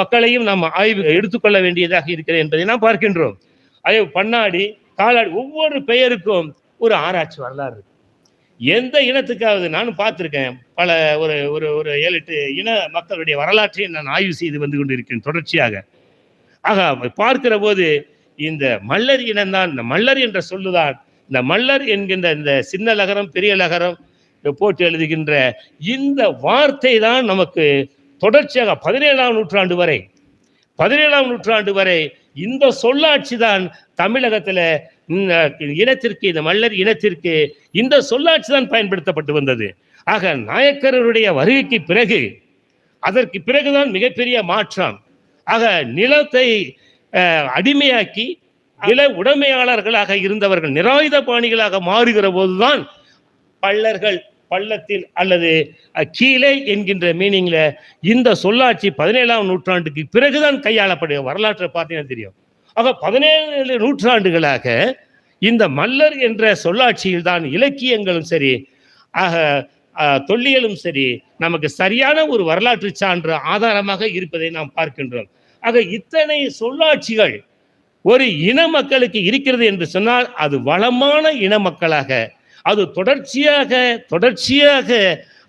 மக்களையும் நாம் ஆய்வு எடுத்துக்கொள்ள வேண்டியதாக இருக்கிறது என்பதை நாம் பார்க்கின்றோம். அதே பண்ணாடி, காலாடி, ஒவ்வொரு பெயருக்கும் ஒரு ஆராய்ச்சி வரலாறு இருக்கு. எந்த இனத்துக்காவது நானும் பார்த்துருக்கேன். பல ஒரு ஒரு ஒரு 7-8 இன மக்களுடைய வரலாற்றை நான் ஆய்வு செய்து வந்து கொண்டிருக்கிறேன் தொடர்ச்சியாக. ஆக பார்க்கிற போது இந்த மல்லர் இனம்தான், இந்த மல்லர் என்ற சொல்லுதான், இந்த மல்லர் என்கின்ற இந்த சின்ன லகரம் பெரிய லகரம் போட்டு எழுதுகின்ற இந்த வார்த்தை தான் நமக்கு தொடர்ச்சியாக 17ஆம் நூற்றாண்டு வரை இந்த சொல்லாட்சி தான் தமிழகத்துல இனத்திற்கு, இந்த மல்லர் இனத்திற்கு இந்த சொல்லாட்சி தான் பயன்படுத்தப்பட்டு வந்தது. ஆக நாயக்கருடைய வருகைக்கு பிறகு, அதற்கு பிறகுதான் மிகப்பெரிய மாற்றம். ஆக நிலத்தை அடிமையாக்கி நில உடைமையாளர்களாக இருந்தவர்கள் நிராயுத பாணிகளாக மாறுகிற போதுதான் பல்லர்கள், பள்ளத்தில் அல்லது கீழே என்கின்ற மீனிங்ல இந்த சொல்லாட்சி 17ஆம் நூற்றாண்டுக்கு பிறகுதான் கையாளப்படுகிற வரலாற்றை பார்த்தீங்கன்னா தெரியும். ஆக 17 நூற்றாண்டுகளாக இந்த மல்லர் என்ற சொல்லாட்சியில் தான் இலக்கியங்களும் சரி, ஆக தொல்லியலும் சரி, நமக்கு சரியான ஒரு வரலாற்று சான்று ஆதாரமாக இருப்பதை நாம் பார்க்கின்றோம். ஆக இத்தனை சொல்லாட்சிகள் ஒரு இன மக்களுக்கு இருக்கிறது என்று சொன்னால் அது வளமான இன மக்களாக, அது தொடர்ச்சியாக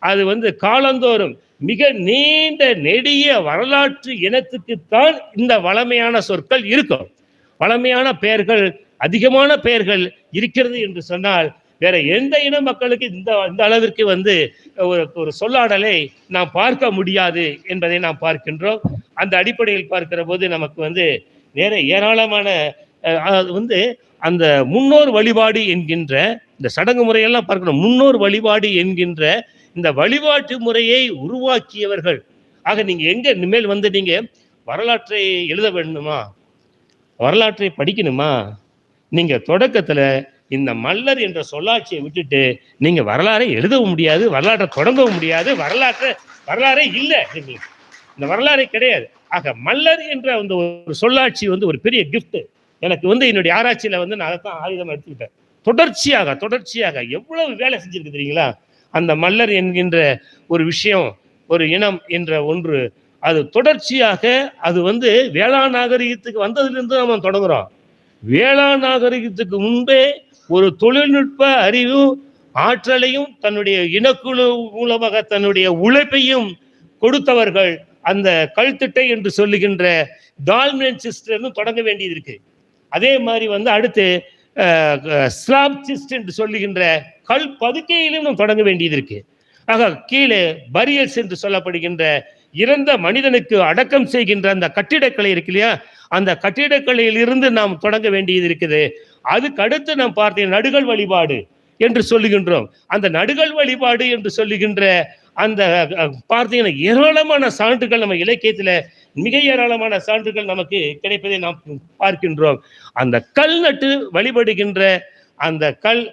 அது காலந்தோறும் மிக நீண்ட நெடிய வரலாற்று இனத்துக்குத்தான் இந்த வளமையான சொற்கள் இருக்கும். வளமையான பெயர்கள், அதிகமான பெயர்கள் இருக்கிறது என்று சொன்னால் வேற எந்த இன மக்களுக்கு இந்த அளவிற்கு ஒரு சொல்லாடலை நாம் பார்க்க முடியாது என்பதை நாம் பார்க்கின்றோம். அந்த அடிப்படையில் பார்க்கிற போது நமக்கு வேற ஏராளமான அந்த முன்னோர் வழிபாடு என்கின்ற இந்த சடங்கு முறையெல்லாம் பார்க்கணும். முன்னோர் வழிபாடு என்கின்ற இந்த வழிபாட்டு முறையை உருவாக்கியவர்கள். ஆக நீங்க எங்க இனிமேல் நீங்க வரலாற்றை எழுத வேண்டுமா, வரலாற்றை படிக்கணுமா, நீங்க தொடக்கத்துல இந்த மல்லர் என்ற சொல்லாட்சியை விட்டுட்டு நீங்க வரலாறை எழுதவும் முடியாது, வரலாற்றை தொடங்கவும் முடியாது. வரலாறே இல்லை, இந்த வரலாறே கிடையாது. ஆக மல்லர் என்ற அந்த ஒரு சொல்லாட்சி ஒரு பெரிய கிஃப்ட் எனக்கு. என்னுடைய ஆராய்ச்சியில நான் அதைத்தான் ஆயுதம் எடுத்துக்கிட்டேன். தொடர்ச்சியாக எவ்வளவு வேலை செஞ்சிருக்கு தெரியுங்களா? அந்த மல்லர் என்கின்ற ஒரு விஷயம், ஒரு இனம் என்ற ஒன்று, அது தொடர்ச்சியாக அது வேளாண் நாகரிகத்துக்கு வந்ததிலிருந்து நம்ம தொடங்குறோம். வேளாண் நாகரிகத்துக்கு முன்பே ஒரு தொழில்நுட்ப அறிவும் ஆற்றலையும் தன்னுடைய இனக்குழு மூலமாக தன்னுடைய உழைப்பையும் கொடுத்தவர்கள் அந்த கல்திட்டை என்று சொல்லுகின்ற டால்மென்ட் சிஸ்டம் தொடங்க வேண்டியது இருக்கு. அதே மாதிரி அடுத்து ஸ்லாப் சிஸ்ட் என்று சொல்லுகின்ற கல் பதுக்கையிலும் நாம் தொடங்க வேண்டியது இருக்கு. ஆக கீழே பரியல்ஸ் என்று சொல்லப்படுகின்ற இறந்த மனிதனுக்கு அடக்கம் செய்கின்ற அந்த கட்டிடக்கலை இருக்கு இல்லையா, அந்த கட்டிடக்கலையில் இருந்து நாம் தொடங்க வேண்டியது இருக்குது. அதுக்கு அடுத்து நாம் பார்த்தீங்க நடுகள் வழிபாடு என்று சொல்லுகின்றோம். அந்த நடுகள் வழிபாடு என்று சொல்லுகின்ற அந்த பார்த்தீங்கன்னா ஏராளமான சான்றுகள் நம்ம இலக்கியத்தில் மிக ஏராளமான சான்றுகள் நமக்கு கிடைப்பதை நாம் பார்க்கின்றோம். அந்த கல் நட்டு வழிபடுகின்ற அந்த கல்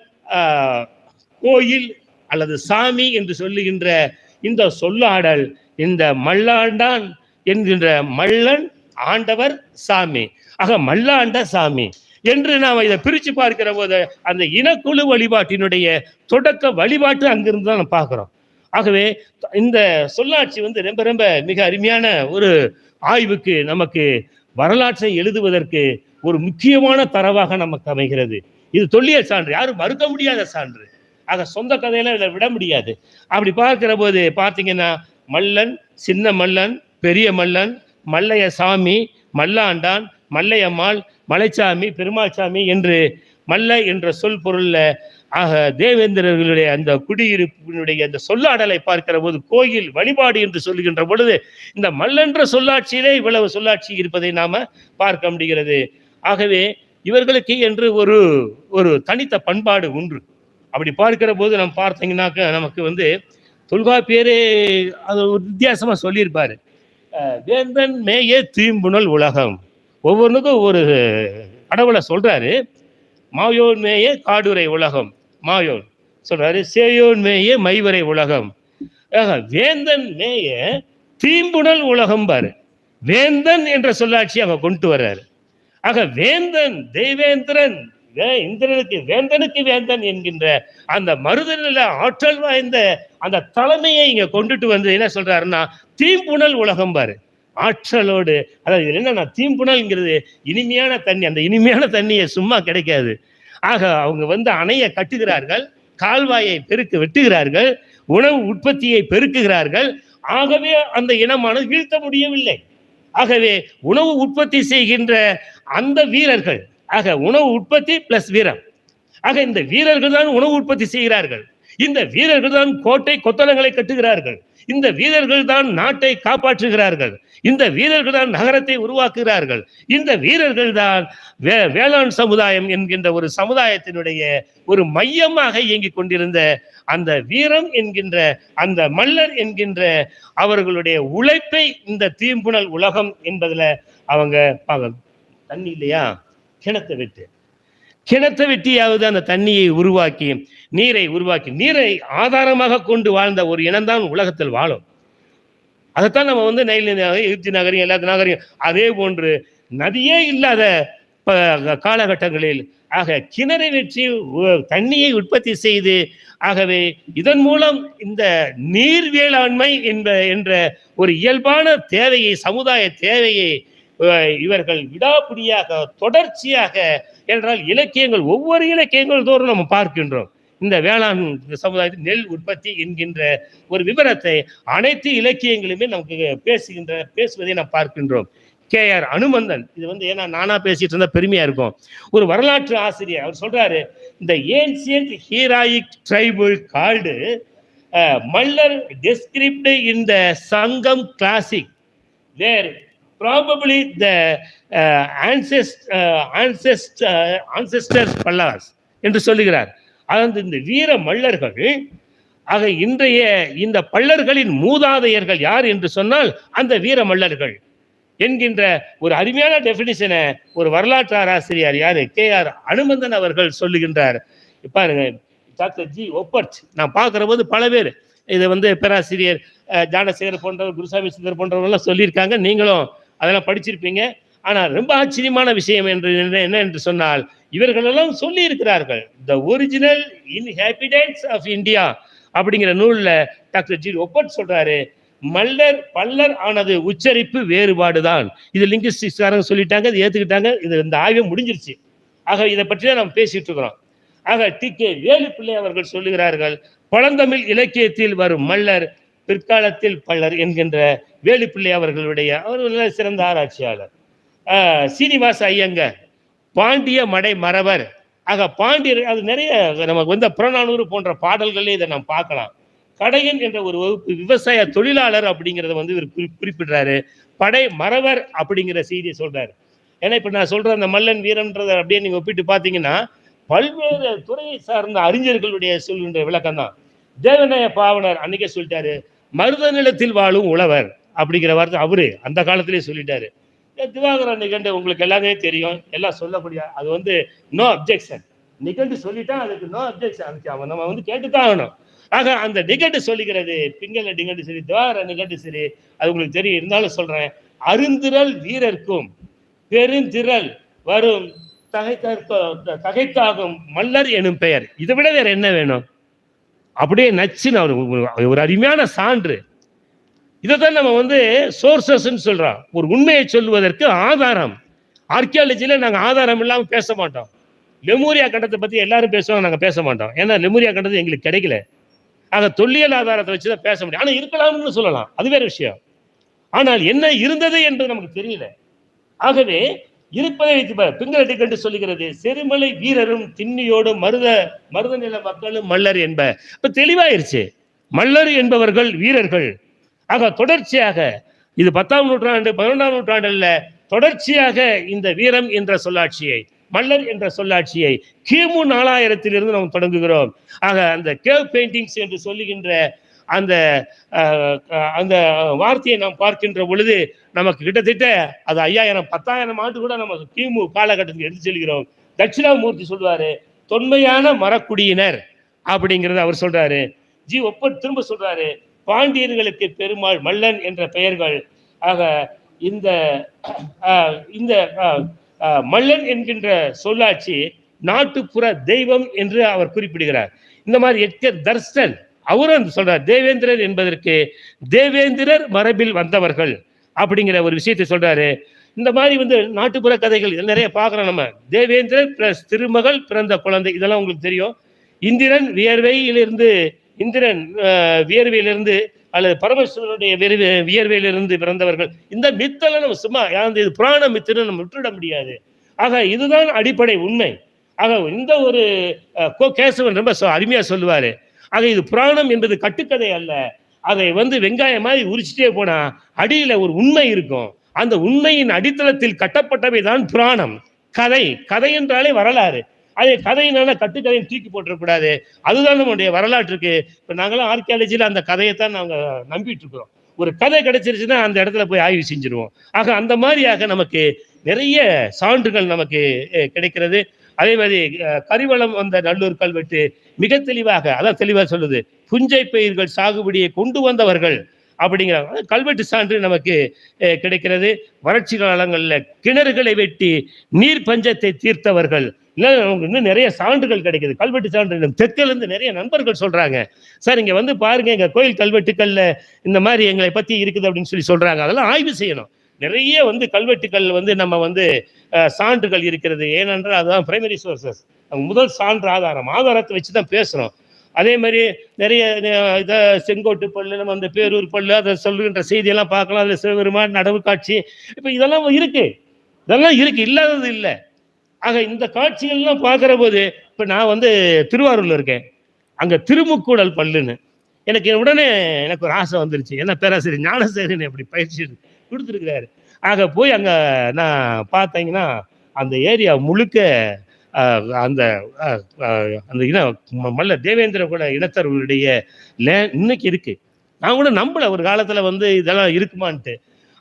கோயில் அல்லது சாமி என்று சொல்லுகின்ற இந்த சொல்லாடல், இந்த மல்லாண்டான் என்கின்ற மல்லன் ஆண்டவர் சாமி, ஆக மல்லாண்ட சாமி என்று நாம் இதை பிரித்து பார்க்கிற போது அந்த இனக்குழு வழிபாட்டினுடைய தொடக்க வழிபாட்டு அங்கிருந்து தான் நம்ம பார்க்கிறோம். ஆகவே இந்த சொல்லாட்சி ரொம்ப ரொம்ப மிக அருமையான ஒரு ஆய்வுக்கு, நமக்கு வரலாற்றை எழுதுவதற்கு ஒரு முக்கியமான தரவாக நமக்கு அமைகிறது. இது தொல்லியல் சான்று, யாரும் மறுக்க முடியாத சான்று. ஆக சொந்த கதையெல்லாம் இதை விட முடியாது. அப்படி பார்க்கிற போது பார்த்தீங்கன்னா மல்லன், சின்ன மல்லன், பெரிய மல்லன், மல்லைய சாமி, மல்லாண்டான், மல்லையம்மாள், மலைச்சாமி, பெருமாள் சாமி என்று மல்ல என்ற சொல் பொருள்ல ஆக தேவேந்திரர்களுடைய அந்த குடியிருப்பினுடைய அந்த சொல்லாடலை பார்க்கிற போது கோயில் வழிபாடு என்று சொல்லுகின்ற பொழுது இந்த மல்லென்ற சொல்லாட்சியிலே இவ்வளவு சொல்லாட்சி இருப்பதை நாம பார்க்க முடிகிறது. ஆகவே இவர்களுக்கு என்று ஒரு தனித்த பண்பாடு உண்டு. அப்படி பார்க்கிற போது நம்ம பார்த்தீங்கன்னாக்க நமக்கு தொல்காப்பியரே அது ஒரு வித்தியாசமா சொல்லியிருப்பாரு. வேந்தன் மேயே தீம்புணல் உலகம். ஒவ்வொன்றுக்கும் ஒரு கடவுளை சொல்றாரு. மாயோன் மேயே காடுரை உலகம், மாயோன் சொல்றாரு. சேயோன் மேயே மைவரை உலகம். வேந்தன் மேய தீம்புணல் உலகம் பாரு. வேந்தன் என்ற சொல்லாட்சி அவங்க கொண்டு வர்றாரு. ஆக வேந்தன், தெய்வேந்திரன், இந்திரனுக்கு வேந்தனுக்கு வேந்தன் என்கின்ற அந்த மருதநில ஆற்றல் வாய்ந்த அந்த தலைமையை இங்க கொண்டுட்டு என்ன சொல்றாருன்னா தீம்புணல் உலகம் பாரு. ஆற்றலோடு, அதாவது என்னன்னா தீம்புணல்ங்கிறது இனிமையான தண்ணி. அந்த இனிமையான தண்ணியை சும்மா கிடைக்காது. ஆக அவங்க அணையை கட்டுகிறார்கள், கால்வாயை வெட்டுகிறார்கள், உணவு உற்பத்தியை பெருக்குகிறார்கள். ஆகவே அந்த இனமானது வீழ்த்த முடியவில்லை. ஆகவே உணவு உற்பத்தி செய்கின்ற அந்த வீரர்கள், ஆக உணவு உற்பத்தி பிளஸ் வீரம், ஆக இந்த வீரர்கள் தான் உணவு உற்பத்தி செய்கிறார்கள். இந்த வீரர்கள் தான் கோட்டை கொத்தளங்களை கட்டுகிறார்கள். இந்த வீரர்கள் தான் நாட்டை காப்பாற்றுகிறார்கள். இந்த வீரர்கள் தான் நகரத்தை உருவாக்குகிறார்கள். இந்த வீரர்கள் தான் வேளாண் சமுதாயம் என்கின்ற ஒரு சமுதாயத்தினுடைய ஒரு மையமாக இயங்கிக் கொண்டிருந்த அந்த வீரம் என்கின்ற அந்த மல்லர் என்கின்ற அவர்களுடைய உழைப்பை இந்த தீம்புணல் உலகம் என்பதுல அவங்க தண்ணி இல்லையா, கிணத்தை வெட்டியாவது அந்த தண்ணியை உருவாக்கி நீரை ஆதாரமாக கொண்டு வாழ்ந்த ஒரு இனம்தான் உலகத்தில் வாழும். அதைத்தான் நம்ம நைல் எகிப்து நகரியம், எல்லா நகரியம் அதே போன்று நதியே இல்லாத காலகட்டங்களில் ஆக கிணறை வெற்றி தண்ணியை உற்பத்தி செய்து, ஆகவே இதன் மூலம் இந்த நீர் வேளாண்மை என்ற ஒரு இயல்பான தேவையை, சமுதாய தேவையை இவர்கள் விடாப்பிடியாக தொடர்ச்சியாக என்றால் இலக்கியங்கள், ஒவ்வொரு இலக்கியங்கள் தோறும் நம்ம பார்க்கின்றோம். இந்த வேளாண் சமுதாயத்தில் நெல் உற்பத்தி என்கின்ற ஒரு விவரத்தை அனைத்து இலக்கியங்களுமே நமக்கு பேசுவதை நாம் பார்க்கின்றோம். KR அனுமந்தன், இது ஏன்னா நானா பேசிட்டு இருந்தா பெருமையா இருக்கும், ஒரு வரலாற்று ஆசிரியர். அவர் சொல்றாரு, இந்த ancient heroic tribal called Mallar described in the Sangam classic where probably the ancestors Pallars என்று சொல்லுகிறார். அதாவது இந்த வீர மல்லர்கள், ஆக இன்றைய இந்த பல்லர்களின் மூதாதையர்கள் யார் என்று சொன்னால் அந்த வீர மல்லர்கள் என்கின்ற ஒரு அருமையான டெபினிஷனை ஒரு வரலாற்று ஆசிரியர் யாரு KR அனுமந்தன் அவர்கள் சொல்லுகின்றார். பாருங்க, டாக்டர் G. ஒப்பர்ட் நான் பார்க்கிற போது பல பேர் இதை பேராசிரியர் ஜானசேகர் போன்றவர், குருசாமி சுந்தர் போன்றவர்கள்லாம் சொல்லியிருக்காங்க. நீங்களும் அதெல்லாம் படிச்சிருப்பீங்க. ஆனால் ரொம்ப ஆச்சரியமான விஷயம் என்ன என்று சொன்னால், இவர்களெல்லாம் சொல்லி இருக்கிறார்கள். த ஒரிஜினல் இன்ஹாபிடன்ட்ஸ் ஆஃப் இந்தியா அப்படிங்கிற நூலில் டாக்டர் G. ஒப்பர்ட் சொல்றாரு, மல்லர் பல்லர் ஆனது உச்சரிப்பு வேறுபாடுதான். இது லிங்குஸ்டிக்ஸ்காரங்க சொல்லிட்டாங்க, இது ஏற்றுக்கிட்டாங்க, இந்த ஆய்வு முடிஞ்சிருச்சு. ஆக இதை பற்றி தான் நம்ம பேசிட்டு இருக்கிறோம். ஆக TK வேலுப்பிள்ளை அவர்கள் சொல்லுகிறார்கள், பழந்தமிழ் இலக்கியத்தில் வரும் மல்லர் பிற்காலத்தில் பல்லர் என்கின்ற வேலுப்பிள்ளை அவர்களுடைய அவர் சிறந்த ஆராய்ச்சியாளர். சீனிவாச ஐயங்கர் பாண்டிய மடை மறவர், ஆக பாண்டியர், அது நிறைய நமக்கு புறநானூறு போன்ற பாடல்களே இதை நாம் பார்க்கலாம். கடையன் என்ற ஒரு வகுப்பு விவசாய தொழிலாளர் அப்படிங்கிறத இவர் குறிப்பிடுறாரு. படை மறவர் அப்படிங்கிற செய்தியை சொல்றாரு. ஏன்னா இப்ப நான் சொல்ற அந்த மல்லன் வீரன்றதை அப்படியே நீங்க ஒப்பிட்டு பார்த்தீங்கன்னா பல்வேறு துறையை சார்ந்த அறிஞர்களுடைய சொல்கின்ற விளக்கம் தான். தேவநாய பாவனர் அன்னைக்கே சொல்லிட்டாரு, மருத நிலத்தில் வாழும் உழவர் அப்படிங்கிற வார்த்தை அவரு அந்த காலத்திலே சொல்லிட்டாரு. திவாகரன் நிகண்டு உங்களுக்கு எல்லாமே தெரியும், எல்லாம் சொல்லக்கூடிய அது வந்து நோ அப்ஜெக்ஷன். நிகண்டு சொல்லிட்டா அதுக்கு நோ அப்ஜெக்ஷன், அதுக்கு அவன் நம்ம வந்து கேட்டுதான் ஆகணும். ஆக அந்த நிகண்டு சொல்லுகிறது, பிங்கல நிகண்டு சரி, திவாகர நிகண்டு சரி, அது உங்களுக்கு தெரியும், இருந்தாலும் சொல்றேன். அருந்திரல் வீரர்க்கும் பெருந்திரல் வரும் தகைக்காகும் மல்லர் எனும் பெயர். இதை விட வேற என்ன வேணும்? அப்படியே நச்சுன்னு ஒரு அருமையான சான்று. இதைத்தான் நம்ம வந்து சோர்சஸ் சொல்றோம். ஒரு உண்மையை சொல்வதற்கு ஆதாரம். ஆர்கியாலஜில நாங்க ஆதாரம் இல்லாம பேச மாட்டோம். லெமூரியா கண்டத்தை பத்தி எல்லாரும் பேசுவாங்க, நாங்க பேச மாட்டோம். ஏன்னா லெமூரியா கண்டது எங்களுக்கு கிடைக்கல. ஆக தொல்லியல் ஆதாரத்தை வச்சுதான் பேச முடியும். ஆனா இருக்கலாம்னு சொல்லலாம், அது வேற விஷயம். ஆனால் என்ன இருந்தது என்பது நமக்கு தெரியல. ஆகவே இருப்பதை வைத்து பிங்கள கண்டு சொல்லுகிறது, செருமலை வீரரும் திண்ணியோடும் மருத நில மக்களும் மல்லர் என்ப. இப்ப தெளிவாயிருச்சு, மல்லர் என்பவர்கள் வீரர்கள். ஆக தொடர்ச்சியாக இது 10ஆம் நூற்றாண்டு 11ஆம் நூற்றாண்டுல தொடர்ச்சியாக இந்த வீரம் என்ற சொல்லாட்சியை, மல்லர் என்ற சொல்லாட்சியை கிமு 4000 நாம் தொடங்குகிறோம். ஆக அந்த கேவ் பெயிண்டிங்ஸ் என்று சொல்லுகின்ற அந்த அந்த வார்த்தையை நாம் பார்க்கின்ற பொழுது நமக்கு கிட்டத்தட்ட அது 5000 10,000 ஆண்டு கூட நம்ம கிமு காலகட்டத்துக்கு எடுத்து செல்கிறோம். தட்சிணாமூர்த்தி சொல்வாரு, தொன்மையான மரக்குடியினர் அப்படிங்கிறத அவர் சொல்றாரு. ஒப்பன் திரும்ப சொல்றாரு, பாண்டியர்களுக்கு பெருமாள் மல்லன் என்ற பெயர்கள். ஆக இந்த இந்த மல்லன் என்கின்ற சொல்லாட்சி நாட்டுப்புற தெய்வம் என்று அவர் குறிப்பிடுகிறார். இந்த மாதிரி எட்கர் தர்ஸ்டன் அவரும் சொல்றார், தேவேந்திரர் என்பதற்கு தேவேந்திரர் மரபில் வந்தவர்கள் அப்படிங்கிற ஒரு விஷயத்தை சொல்றாரு. இந்த மாதிரி வந்து நாட்டுப்புற கதைகள் நிறைய பார்க்கிறோம் நம்ம. தேவேந்திரர் பிளஸ் திருமகள் பிறந்த குழந்தை, இதெல்லாம் உங்களுக்கு தெரியும். இந்திரன் வியர்வையிலிருந்து அல்லது பரமேஸ்வரனுடைய வியர்வையிலிருந்து பிறந்தவர்கள். இந்த மித்தெல்லாம் நம்ம சும்மா இது புராண மித்துன்னு நம்ம விட்டுவிட முடியாது. ஆக இதுதான் அடிப்படை உண்மை. ஆக இந்த ஒரு கேசவன் ரொம்ப அருமையா சொல்லுவாரு. ஆக இது புராணம் என்பது கட்டுக்கதை அல்ல. அதை வந்து வெங்காயம் மாதிரி உரிச்சிட்டே போனா அடியில ஒரு உண்மை இருக்கும். அந்த உண்மையின் அடித்தளத்தில் கட்டப்பட்டவை தான் புராணம். கதை என்றாலே வரலாறு. அதே கதையினால கட்டுக்கதையை தூக்கி போட்டுறக்கூடாது. அதுதான் நம்முடைய வரலாற்றுக்கு. இப்ப நாங்களாம் ஆர்கியாலஜியில அந்த கதையைத்தான் நாங்க நம்பிட்டு இருக்கிறோம். ஒரு கதை கிடைச்சிருச்சுன்னா அந்த இடத்துல போய் ஆய்வு செஞ்சிருவோம். ஆக அந்த மாதிரியாக நமக்கு நிறைய சான்றுகள் நமக்கு கிடைக்கிறது. அதே மாதிரி கரிவளம் வந்த நல்லூர் கல்வெட்டு மிக தெளிவாக அதான் தெளிவாக சொல்லுது, புஞ்சை பயிர்கள் சாகுபடியை கொண்டு வந்தவர்கள் அப்படிங்கிற கல்வெட்டு சான்று நமக்கு கிடைக்கிறது. வறட்சி காலங்களில் கிணறுகளை வெட்டி நீர் பஞ்சத்தை தீர்த்தவர்கள், இன்னும் நிறைய சான்றுகள் கிடைக்குது, கல்வெட்டு சான்று. தெற்குல இருந்து நிறைய நண்பர்கள் சொல்றாங்க, சார் இங்க வந்து பாருங்க எங்க கோயில் கல்வெட்டுக்கள்ல இந்த மாதிரி எங்களை பத்தி இருக்குது அப்படின்னு சொல்றாங்க. அதெல்லாம் ஆய்வு செய்யணும். நிறைய வந்து கல்வெட்டுக்கள் வந்து நம்ம வந்து சான்றுகள் இருக்கிறது. ஏனென்றால் அதுதான் பிரைமரி சோர்சஸ், முதல் சான்று ஆதாரத்தை வச்சுதான் பேசுறோம். அதே மாதிரி நிறைய இதை செங்கோட்டு பல்லு, நம்ம அந்த பேரூர் பல்லு, அதை சொல்லுகின்ற செய்தியெல்லாம் பார்க்கலாம். அதில் சிவபெருமான் நடவு காட்சி, இப்போ இதெல்லாம் இருக்கு, இல்லாதது இல்லை. ஆக இந்த காட்சிகள்லாம் பார்க்குற போது இப்போ நான் வந்து திருவாரூர்ல இருக்கேன், அங்கே திருமுக்கூடல் பல்லுன்னு உடனே எனக்கு ஒரு ஆசை வந்துருச்சு. ஏன்னா பேராசிரியர் ஞானசேகரன் அப்படி பயிற்சி கொடுத்துருக்கிறாரு. ஆக போய் அங்கே நான் பார்த்தீங்கன்னா அந்த ஏரியா முழுக்க அந்த அந்த மல்ல தேவேந்திர கூட இனத்தவர்களுடைய இன்னைக்கு இருக்கு. நான் கூட நம்பல ஒரு காலத்துல வந்து இதெல்லாம் இருக்குமான்ட்டு.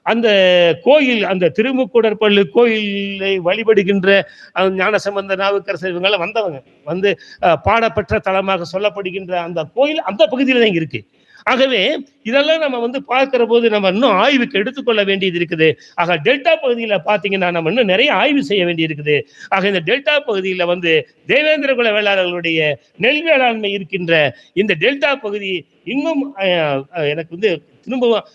அந்த கோயில், அந்த திருமுக்கூடற்பள்ளு கோயிலை வழிபடுகின்ற ஞானசம்பந்த நாவுக்கரசர் இவங்கெல்லாம் வந்தவங்க வந்து பாடப்பெற்ற தலமாக சொல்லப்படுகின்ற அந்த கோயில் அந்த பகுதியில தான் இருக்கு. ஆகவே இதெல்லாம் நம்ம வந்து பார்க்கிற போது நம்ம இன்னும் ஆய்வுக்கு எடுத்துக்கொள்ள வேண்டியது இருக்குது. ஆக டெல்டா பகுதியில் பார்த்தீங்கன்னா நம்ம இன்னும் நிறைய ஆய்வு செய்ய வேண்டி இருக்குது. ஆக இந்த டெல்டா பகுதியில் வந்து தேவேந்திர குல வேளாளர்களுடைய நெல் வேளாண்மை இருக்கின்ற இந்த டெல்டா பகுதி இன்னும் எனக்கு வந்து திரும்பவும்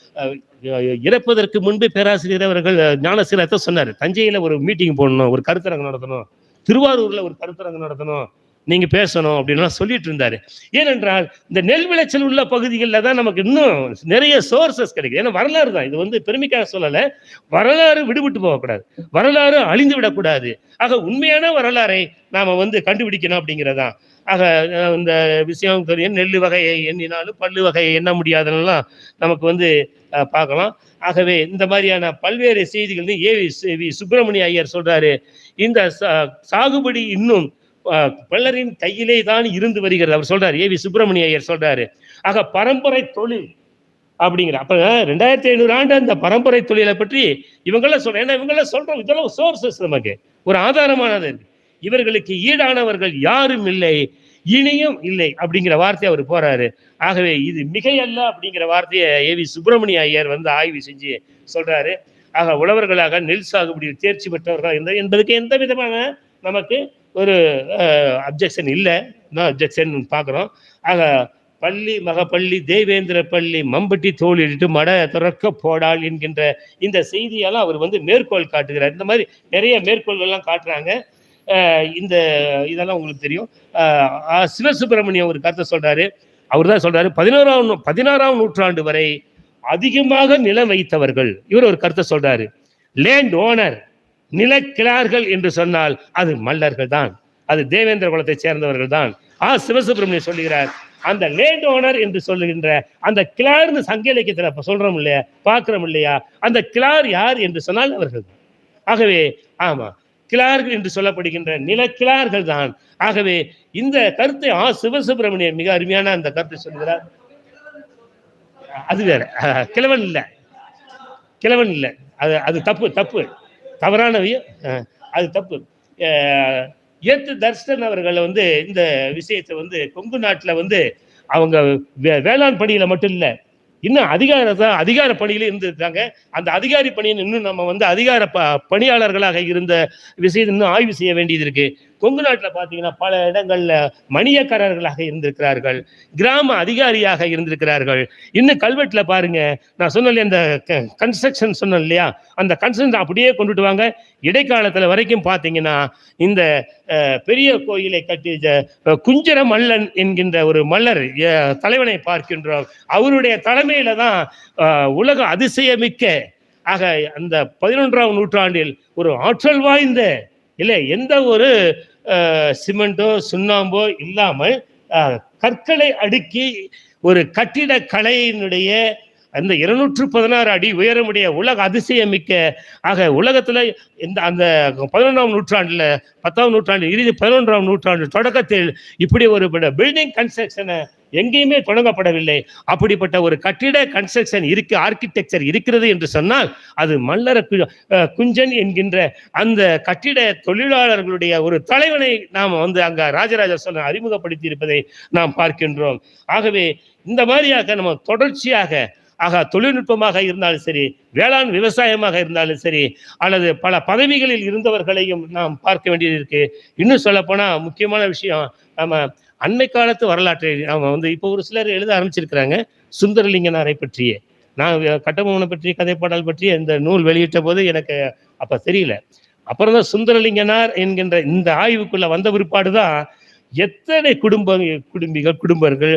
இறப்பதற்கு முன்பு பேராசிரியர் அவர்கள் ஞானசீலத்தை சொன்னார், தஞ்சையில ஒரு மீட்டிங் போடணும், ஒரு கருத்தரங்கு நடத்தணும், திருவாரூர்ல ஒரு கருத்தரங்கு நடத்தணும், நீங்க பேசணும் அப்படின்லாம் சொல்லிட்டு இருந்தாரு. ஏனென்றால் இந்த நெல் விளைச்சல் உள்ள பகுதிகளில் தான் நமக்கு இன்னும் நிறைய சோர்சஸ் கிடைக்குது. ஏன்னா வரலாறு தான் இது, வந்து பெருமைக்காக சொல்லலை, வரலாறு விடுபட்டு போகக்கூடாது, வரலாறு அழிந்து விடக்கூடாது. ஆக உண்மையான வரலாறை நாம வந்து கண்டுபிடிக்கணும் அப்படிங்கிறதான். ஆக இந்த விஷயம் தெரியும். நெல் வகையை எண்ணினாலும் பல்லு வகையை எண்ண முடியாதெல்லாம் நமக்கு வந்து பார்க்கலாம். ஆகவே இந்த மாதிரியான பல்வேறு செய்திகள் ஏவி சுப்பிரமணிய ஐயர் சொல்றாரு, இந்த சாகுபடி இன்னும் பல்லரின் கையிலே தான் இருந்து வருகிறது அவர் சொல்றாரு. ஏவி சுப்பிரமணிய ஐயர் சொல்றாரு. ஆக பரம்பரை தொழில், அப்படிங்கிற. அப்ப 2500 ஆண்டு அந்த பரம்பரை தொழிலை பற்றி இவங்கெல்லாம் சொல்றேன். ஏன்னா இவங்கெல்லாம் சொல்றோம், இதெல்லாம் சோர்சஸ், நமக்கு ஒரு ஆதாரமானது. இவர்களுக்கு ஈடானவர்கள் யாரும் இல்லை, இனியும் இல்லை அப்படிங்கிற வார்த்தையை அவர் போறாரு. ஆகவே இது மிகையல்ல அப்படிங்கிற வார்த்தையை ஏவி சுப்பிரமணிய ஐயர் வந்து ஆய்வு செஞ்சு சொல்றாரு. ஆக உழவர்களாக நெல் சாகுபடியில் தேர்ச்சி பெற்றவர்கள் என்பதுக்கு எந்த விதமான நமக்கு ஒரு அப்ஜெக்ஷன் இல்லை, அப்ஜெக்ஷன் பார்க்குறோம். ஆக பள்ளி மகப்பள்ளி தேவேந்திர பள்ளி மம்பட்டி தோளிட்டு மட துறக்க போடாள் என்கின்ற இந்த செய்தியெல்லாம் அவர் வந்து மேற்கோள் காட்டுகிறார். இந்த மாதிரி நிறைய மேற்கோள்கள்லாம் காட்டுறாங்க. இந்த இதெல்லாம் உங்களுக்கு தெரியும். சிவசுப்பிரமணியம் ஒரு கருத்தை சொல்றாரு. அவர் தான் சொல்றாரு, 16ஆம் நூற்றாண்டு வரை அதிகமாக நிலம் வைத்தவர்கள், இவர் ஒரு கருத்தை சொல்றாரு. லேண்ட் ஓனர், நிலக்கிழார்கள் என்று சொன்னால் அது மல்லர்கள் தான், அது தேவேந்திர குலத்தை சேர்ந்தவர்கள் தான். சிவசுப்பிரமணியம் சொல்லுகிறார், அந்த லேண்ட் ஓனர் என்று சொல்லுகின்ற அந்த கிளார்னு சங்க இலக்கியத்தில் சொல்றோம் இல்லையா, பார்க்கிறோம் இல்லையா, அந்த கிளார் யார் என்று சொன்னால் அவர்கள். ஆகவே ஆமா, கிளார்கள் என்று சொல்லப்படுகின்ற நிலக்கிழார்கள் தான். ஆகவே இந்த கருத்தை சிவசுப்பிரமணியன் மிக அருமையான அந்த கருத்தை சொல்கிறார். அது வேற, கிழவன் இல்லை, கிழவன் இல்லை, அது தப்பு தவறானவைய, அது தப்பு. ஏத்து தர்ஷன் அவர்கள் வந்து இந்த விஷயத்தை வந்து கொங்கு நாட்டில் வந்து அவங்க வேளாண் பணியில மட்டும் இல்லை, இன்னும் அதிகார பணியில இருந்திருக்காங்க. அந்த அதிகாரி பணியில் இன்னும் நம்ம வந்து அதிகார பணியாளர்களாக இருந்த விஷயத்தை இன்னும் ஆய்வு செய்ய வேண்டியது இருக்கு. கொங்கு நாட்டில் பார்த்தீங்கன்னா பல இடங்கள்ல மணியக்காரர்களாக இருந்திருக்கிறார்கள், கிராம அதிகாரியாக இருந்திருக்கிறார்கள். இன்னும் கல்வெட்டுல பாருங்க, நான் சொன்னேன் இந்த கன்ஸ்ட்ரக்ஷன் சொன்னேன் இல்லையா, அந்த கன்ஸ்ட்ரக்ஷன் அப்படியே கொண்டுட்டு வாங்க. இடைக்காலத்துல வரைக்கும் பார்த்தீங்கன்னா இந்த பெரிய கோயிலை கட்டி குஞ்சர மல்லன் என்கின்ற ஒரு மல்லர் தலைவனை பார்க்கின்றோம். அவருடைய தலைமையில தான் உலக அதிசயமிக்க ஆக அந்த 11ஆம் நூற்றாண்டில் ஒரு ஆற்றல் வாய்ந்த இல்லை, எந்த ஒரு சிமெண்டோ சுண்ணாம்போ இல்லாமல் கற்களை அடுக்கி ஒரு கட்டிட கலையினுடைய அந்த 216 அடி உயரமுடைய உலக அதிசயமிக்க ஆக உலகத்துல இந்த அந்த 11ஆம் நூற்றாண்டுல 10ஆம் நூற்றாண்டு இறுதி 11ஆம் நூற்றாண்டு தொடக்கத்தில் இப்படி ஒரு பில்டிங் கன்ஸ்ட்ரக்ஷனை எங்கேயுமே தொடங்கப்படவில்லை. அப்படிப்பட்ட ஒரு கட்டிட கன்ஸ்ட்ரக்ஷன் இருக்கு, ஆர்கிடெக்சர் இருக்கிறது என்று சொன்னால் அது மல்லர குஞ்சன் என்கின்ற அந்த கட்டிட தொழிலாளர்களுடைய ஒரு தலைவனை நாம் வந்து அங்க ராஜராஜ சோழன் அறிமுகப்படுத்தி இருப்பதை நாம் பார்க்கின்றோம். ஆகவே இந்த மாதிரியாக நம்ம தொடர்ச்சியாக தொழில்நுட்பமாக இருந்தாலும் சரி, வேளாண் விவசாயமாக இருந்தாலும் சரி, அல்லது பல பதவிகளில் இருந்தவர்களையும் நாம் பார்க்க வேண்டியது இருக்கு. இன்னும் சொல்ல போனா முக்கியமான விஷயம், நம்ம அண்மை காலத்து வரலாற்றை நாம வந்து இப்போ ஒரு சிலர் எழுத ஆரம்பிச்சிருக்கிறாங்க. சுந்தரலிங்கனாரை பற்றிய, நான் கட்டபொம்மனை பற்றி கதைப்பாடல் பற்றி இந்த நூல் வெளியிட்ட போது எனக்கு அப்ப தெரியல. அப்புறம் தான் சுந்தரலிங்கனார் என்கின்ற இந்த ஆய்வுக்குள்ள வந்த பிற்பாடுதான் எத்தனை குடும்பர்கள்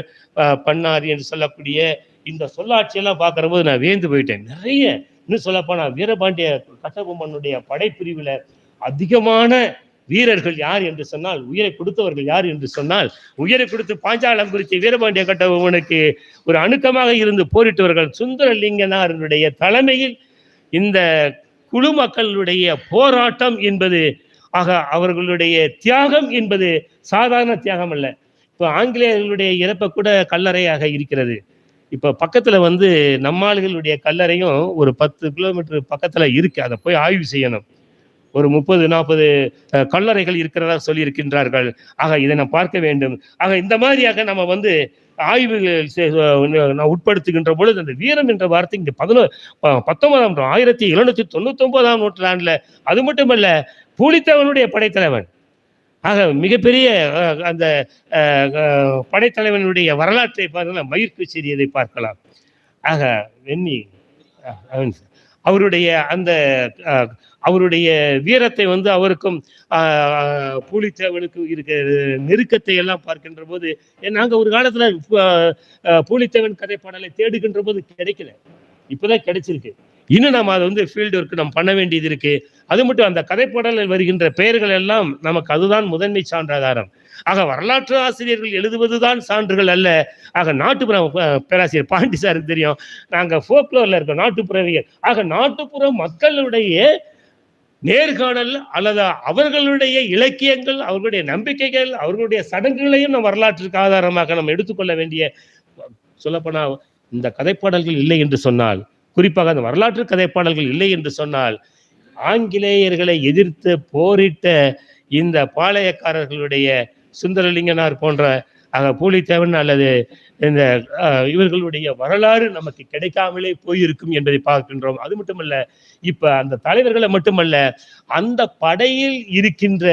பண்ணார் என்று சொல்லக்கூடிய இந்த சொல்லாட்சியெல்லாம் பார்க்கிற போது நான் வியந்து போயிட்டேன். நிறைய இன்னும் சொல்லப்போனா வீரபாண்டிய கட்டபொம்மனுடைய படைப்பிரிவுல அதிகமான வீரர்கள் யார் என்று சொன்னால், உயிரை கொடுத்தவர்கள் யார் என்று சொன்னால், உயிரை கொடுத்து பாஞ்சாலங்குறிச்சி வீரபாண்டிய கட்டபொம்மனுக்கு ஒரு அணுக்கமாக இருந்து போரிட்டவர்கள் சுந்தரலிங்கனாருடைய தலைமையில். இந்த குழு மக்களுடைய போராட்டம் என்பது அவர்களுடைய தியாகம் என்பது சாதாரண தியாகம் அல்ல. இப்போ ஆங்கிலேயர்களுடைய இறப்பை கூட கல்லறையாக இருக்கிறது. இப்போ பக்கத்துல வந்து நம்மாளுகளுடைய கல்லறையும் ஒரு 10 கிலோமீட்டர் பக்கத்துல இருக்கு. அதை போய் ஆய்வு செய்யணும். ஒரு 30-40 கல்லறைகள் இருக்கிறதா சொல்லி இருக்கின்றார்கள். இதை நாம் பார்க்க வேண்டும். இந்த மாதிரியாக நம்ம வந்து ஆய்வுகள் உட்படுத்துகின்ற பொழுது அந்த வீரம் என்ற வார்த்தை இங்க 1799ஆம் நூற்றாண்டுல, அது மட்டுமல்ல பூலித்தேவனுடைய படைத்தலைவன், மிகப்பெரிய அந்த படைத்தலைவனுடைய வரலாற்றை பார்க்கலாம், மயிர்க்கு சிறியதை பார்க்கலாம். வெண்ணி அவருடைய அந்த அவருடைய வீரத்தை வந்து அவருக்கும் பூலித்தேவனுக்கு இருக்கிற நெருக்கத்தை எல்லாம் பார்க்கின்ற போது, நாங்கள் ஒரு காலத்துல பூலித்தேவன் கதைப்பாடலை தேடுகின்ற போது கிடைக்கல, இப்பதான் கிடைச்சிருக்கு. இன்னும் நம்ம அதை வந்து ஃபீல்டு ஒர்க் நம்ம பண்ண வேண்டியது இருக்கு. அது மட்டும் அந்த கதைப்பாடலில் வருகின்ற பெயர்கள் எல்லாம் நமக்கு அதுதான் முதன்மை சான்றாதாரம். வரலாற்று ஆசிரியர்கள் எழுதுவதுதான் சான்றுகள் அல்ல. நாட்டுப்புற பேராசிரியர் பாண்டி சாருக்கு தெரியும், நாங்க ஃபோக்லோர்ல இருக்கோம், நாட்டுப்புறவியல். நாட்டுப்புற மக்களுடைய நேர்காணல் அல்லது அவர்களுடைய இலக்கியங்கள், அவர்களுடைய நம்பிக்கைகள், அவர்களுடைய சடங்குகளையும் நம்ம வரலாற்றுக்கு ஆதாரமாக நம்ம எடுத்துக்கொள்ள வேண்டிய, சொல்லப்போனா இந்த கதைப்பாடல்கள் இல்லை என்று சொன்னால், குறிப்பாக அந்த வரலாற்று கதைப்பாடல்கள் இல்லை என்று சொன்னால், ஆங்கிலேயர்களை எதிர்த்து போரிட்ட இந்த பாளையக்காரர்களுடைய சுந்தரலிங்கனார் போன்ற பூலித்தேவன் அல்லது இந்த இவர்களுடைய வரலாறு நமக்கு கிடைக்காமலே போயிருக்கும் என்பதை பார்க்கின்றோம். அது மட்டுமல்ல, இப்ப அந்த தலைவர்களை மட்டுமல்ல, அந்த படையில் இருக்கின்ற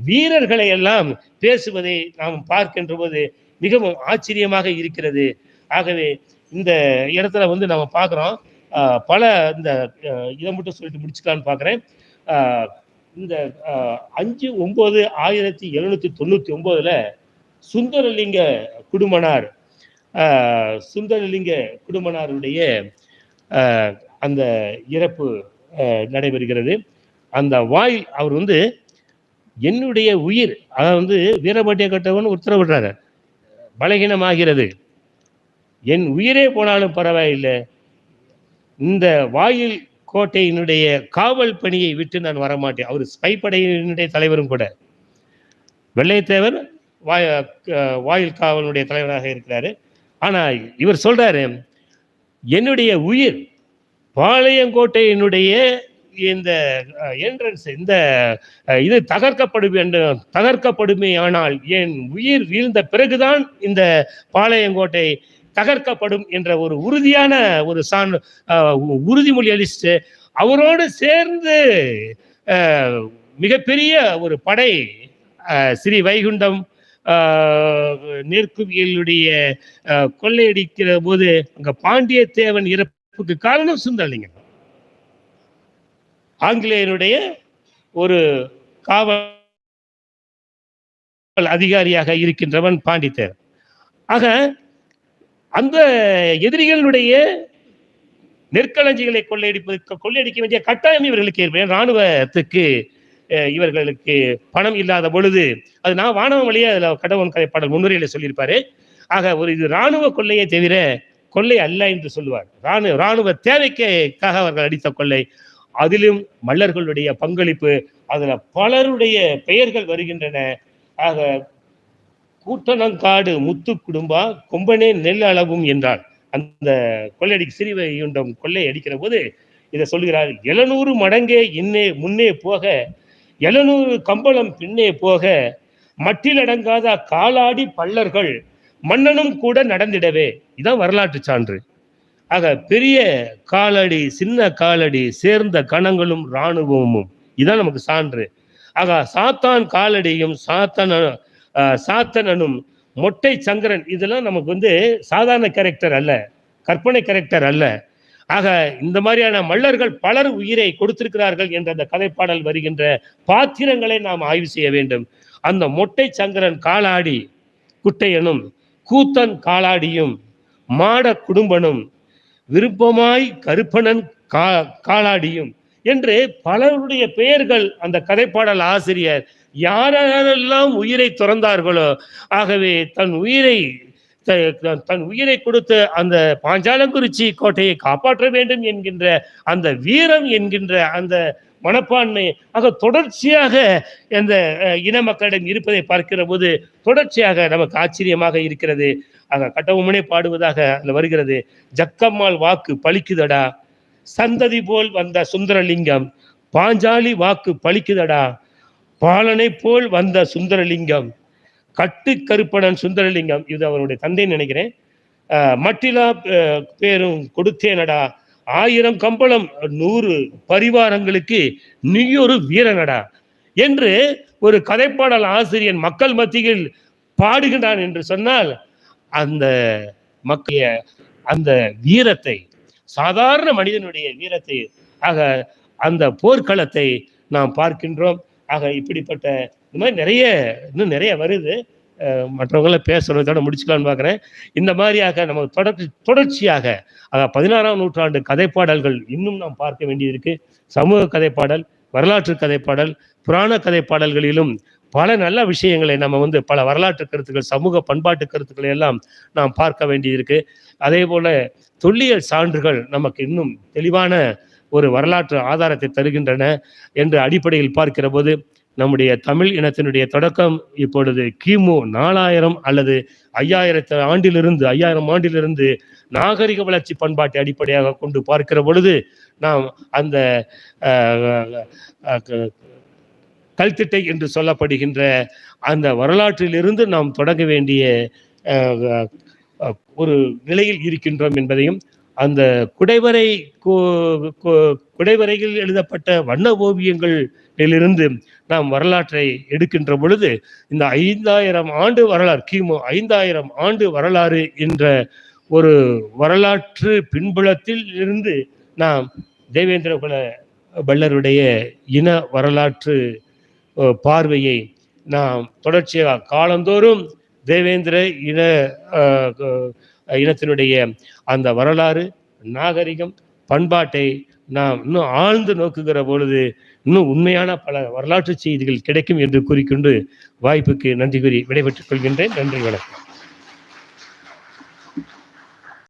வீரர்களை எல்லாம் பேசுவதை நாம் பார்க்கின்ற போது மிகவும் ஆச்சரியமாக இருக்கிறது. ஆகவே இந்த இடத்துல வந்து நம்ம பார்க்குறோம், பல இந்த இதை மட்டும் சொல்லிட்டு முடிச்சுக்கலான்னு பார்க்குறேன். இந்த 5/9/1799 சுந்தரலிங்க குடுமனாருடைய அந்த இறப்பு நடைபெறுகிறது. அந்த வாயில் அவர் வந்து என்னுடைய உயிர், அதாவது வந்து வீரபாண்டிய கட்டவன் உத்தரவிடுறாரு, பலகீனமாகிறது, என் உயிரே போனாலும் பரவாயில்லை, இந்த வாயில் கோட்டையினுடைய காவல் பணியை விட்டு நான் வரமாட்டேன். அவர் ஸ்பை படையினுடைய தலைவரும் கூட, வெள்ளையத்தேவர் வாயில் காவலுடைய தலைவராக இருக்கிறாரு. ஆனா இவர் சொல்றாரு, என்னுடைய உயிர் பாளையங்கோட்டையினுடைய இந்த என்ட்ரன்ஸ், இந்த இது தகர்க்கப்படுமே, ஆனால் என் உயிர் வீழ்ந்த பிறகுதான் இந்த பாளையங்கோட்டை தகர்க்கப்படும் என்ற ஒரு உறுதியான ஒரு உறுதிமொழி அளிச்சு அவரோடு சேர்ந்து மிகப்பெரிய ஒரு படை ஸ்ரீ வைகுண்டம் நெற்குவியலுடைய கொள்ளையடிக்கிற போது அங்க பாண்டியத்தேவன் இறப்புக்கு காரணம் சுந்தரலிங்கம். ஆங்கிலேயனுடைய ஒரு காவல் அதிகாரியாக இருக்கின்றவன் பாண்டித்தேவன். ஆக அந்த எதிரிகளுடைய நெற்களஞ்சிகளை கொள்ளையடிக்க வேண்டிய கட்டாயம் இவர்களுக்கு ஏற்படும். இராணுவத்துக்கு இவர்களுக்கு பணம் இல்லாத பொழுது, அது நான் வானவம் வழியே அதுல கடவுள் கதைப்பாடல் முன்னுரையில சொல்லியிருப்பாரு. ஆக ஒரு இது இராணுவ கொள்ளையை தவிர கொள்ளை அல்ல என்று சொல்லுவார். இராணுவ தேவைக்காக அவர்கள் அடித்த கொள்ளை. அதிலும் மல்லர்களுடைய பங்களிப்பு, அதுல பலருடைய பெயர்கள் வருகின்றன. ஆக கூட்டணங்காடு முத்து குடும்பா கொம்பனே நெல் அளவும் என்றால் அந்த கொள்ளையடி சிறிவையுண்டம் கொள்ளை அடிக்கிற போது இதை சொல்கிறார். 700 மடங்கே முன்னே போக, 700 கம்பளம் பின்னே போக, மட்டிலடங்காத காலாடி பல்லர்கள் மன்னனும் கூட நடந்திடவே. இதான் வரலாற்று சான்று. ஆக பெரிய காலடி சின்ன காலடி சேர்ந்த கணங்களும் இராணுவமும் இதான் நமக்கு சான்று. ஆக சாத்தான் காலடியும் சாத்தனனும் மொட்டை சங்கரன் இதெல்லாம் நமக்கு வந்து சாதாரண கேரக்டர் அல்ல, கற்பனை கேரக்டர் அல்ல. ஆக இந்த மாதிரியான மல்லர்கள் பலர் உயிரை கொடுத்திருக்கிறார்கள் என்ற அந்த கதைப்பாடல் வருகின்ற பாத்திரங்களை நாம் ஆய்வு செய்ய வேண்டும். அந்த மொட்டை சங்கரன் காலாடி குட்டையனும் கூத்தன் காலாடியும் மாட குடும்பனும் விருப்பமாய் கருப்பணன் காலாடியும் என்று பலருடைய பெயர்கள் அந்த கதைப்பாடல் ஆசிரியர் யாரெல்லாம் உயிரை துறந்தார்களோ, ஆகவே தன் உயிரை கொடுத்து அந்த பாஞ்சாலங்குறிச்சி கோட்டையை காப்பாற்ற வேண்டும் என்கின்ற அந்த வீரம் என்கின்ற அந்த மனப்பான்மை தொடர்ச்சியாக இந்த இன மக்களிடம் இருப்பதை பார்க்கிற போது தொடர்ச்சியாக நமக்கு ஆச்சரியமாக இருக்கிறது. கட்டபொம்மனே பாடுவதாக அதுல வருகிறது. ஜக்கம்மாள் வாக்கு பலிக்குதடா, சந்ததி போல் வந்த சுந்தரலிங்கம், பாஞ்சாலி வாக்கு பலிக்குதடா, பாலனை போல் வந்த சுந்தரலிங்கம், கட்டு கருப்பணன் சுந்தரலிங்கம், இது அவருடைய தந்தைன்னு நினைக்கிறேன், மட்டிலா பேரும் கொடுத்தேனடா, 1000 கம்பளம் 100 பரிவாரங்களுக்கு நீயொரு வீரனடா என்று ஒரு கதைப்பாடல் ஆசிரியன் மக்கள் மத்தியில் பாடுகின்றான் என்று சொன்னால் அந்த மக்கள் அந்த வீரத்தை, சாதாரண மனிதனுடைய வீரத்தை, அந்த போர்க்களத்தை நாம் பார்க்கின்றோம். இப்படிப்பட்ட இந்த மாதிரி இன்னும் நிறைய வருது. மற்றவங்கள பேசுறதோட முடிச்சுக்கலான்னு பார்க்குறேன். இந்த மாதிரியாக நம்ம தொடர்ச்சியாக 16ஆம் நூற்றாண்டு கதைப்பாடல்கள் இன்னும் நாம் பார்க்க வேண்டியிருக்கு. சமூக கதைப்பாடல், வரலாற்று கதைப்பாடல், புராண கதைப்பாடல்களிலும் பல நல்ல விஷயங்களை நம்ம பல வரலாற்று கருத்துக்கள், சமூக பண்பாட்டு கருத்துக்களை எல்லாம் நாம் பார்க்க வேண்டியிருக்கு. அதே போல தொல்லியல் சான்றுகள் நமக்கு இன்னும் தெளிவான ஒரு வரலாற்று ஆதாரத்தை தருகின்றன என்று அடிப்படையில் பார்க்கிற போது நம்முடைய தமிழ் இனத்தினுடைய தொடக்கம் இப்பொழுது கிமு 4000 அல்லது 5000 ஆண்டிலிருந்து நாகரிக வளர்ச்சி பண்பாட்டை அடிப்படையாக கொண்டு பார்க்கிற பொழுது நாம் அந்த கல்திட்டை என்று சொல்லப்படுகின்ற அந்த வரலாற்றிலிருந்து நாம் தொடங்க வேண்டிய ஒரு நிலையில் இருக்கின்றோம் என்பதையும், அந்த குடைவரையில் எழுதப்பட்ட வண்ண ஓவியங்களிலிருந்து நாம் வரலாற்றை எடுக்கின்ற பொழுது இந்த 5000 ஆண்டு வரலாறு, கிமு 5000 ஆண்டு வரலாறு என்ற ஒரு வரலாற்று பின்புலத்தில் இருந்து நாம் தேவேந்திர குல பல்லருடைய இன வரலாற்று பார்வையை நாம் தொடர்ச்சியாக காலந்தோறும் தேவேந்திர இனத்தினுடைய அந்த வரலாறு, நாகரிகம், பண்பாட்டை நாம் இன்னும் ஆழ்ந்து நோக்குகிற பொழுது இன்னும் உண்மையான பல வரலாற்று செய்திகள் கிடைக்கும் என்று கூறிக்கொண்டு வாய்ப்புக்கு நன்றி கூறி விடைபெற்றுக் கொள்கின்றேன். நன்றி, வணக்கம்.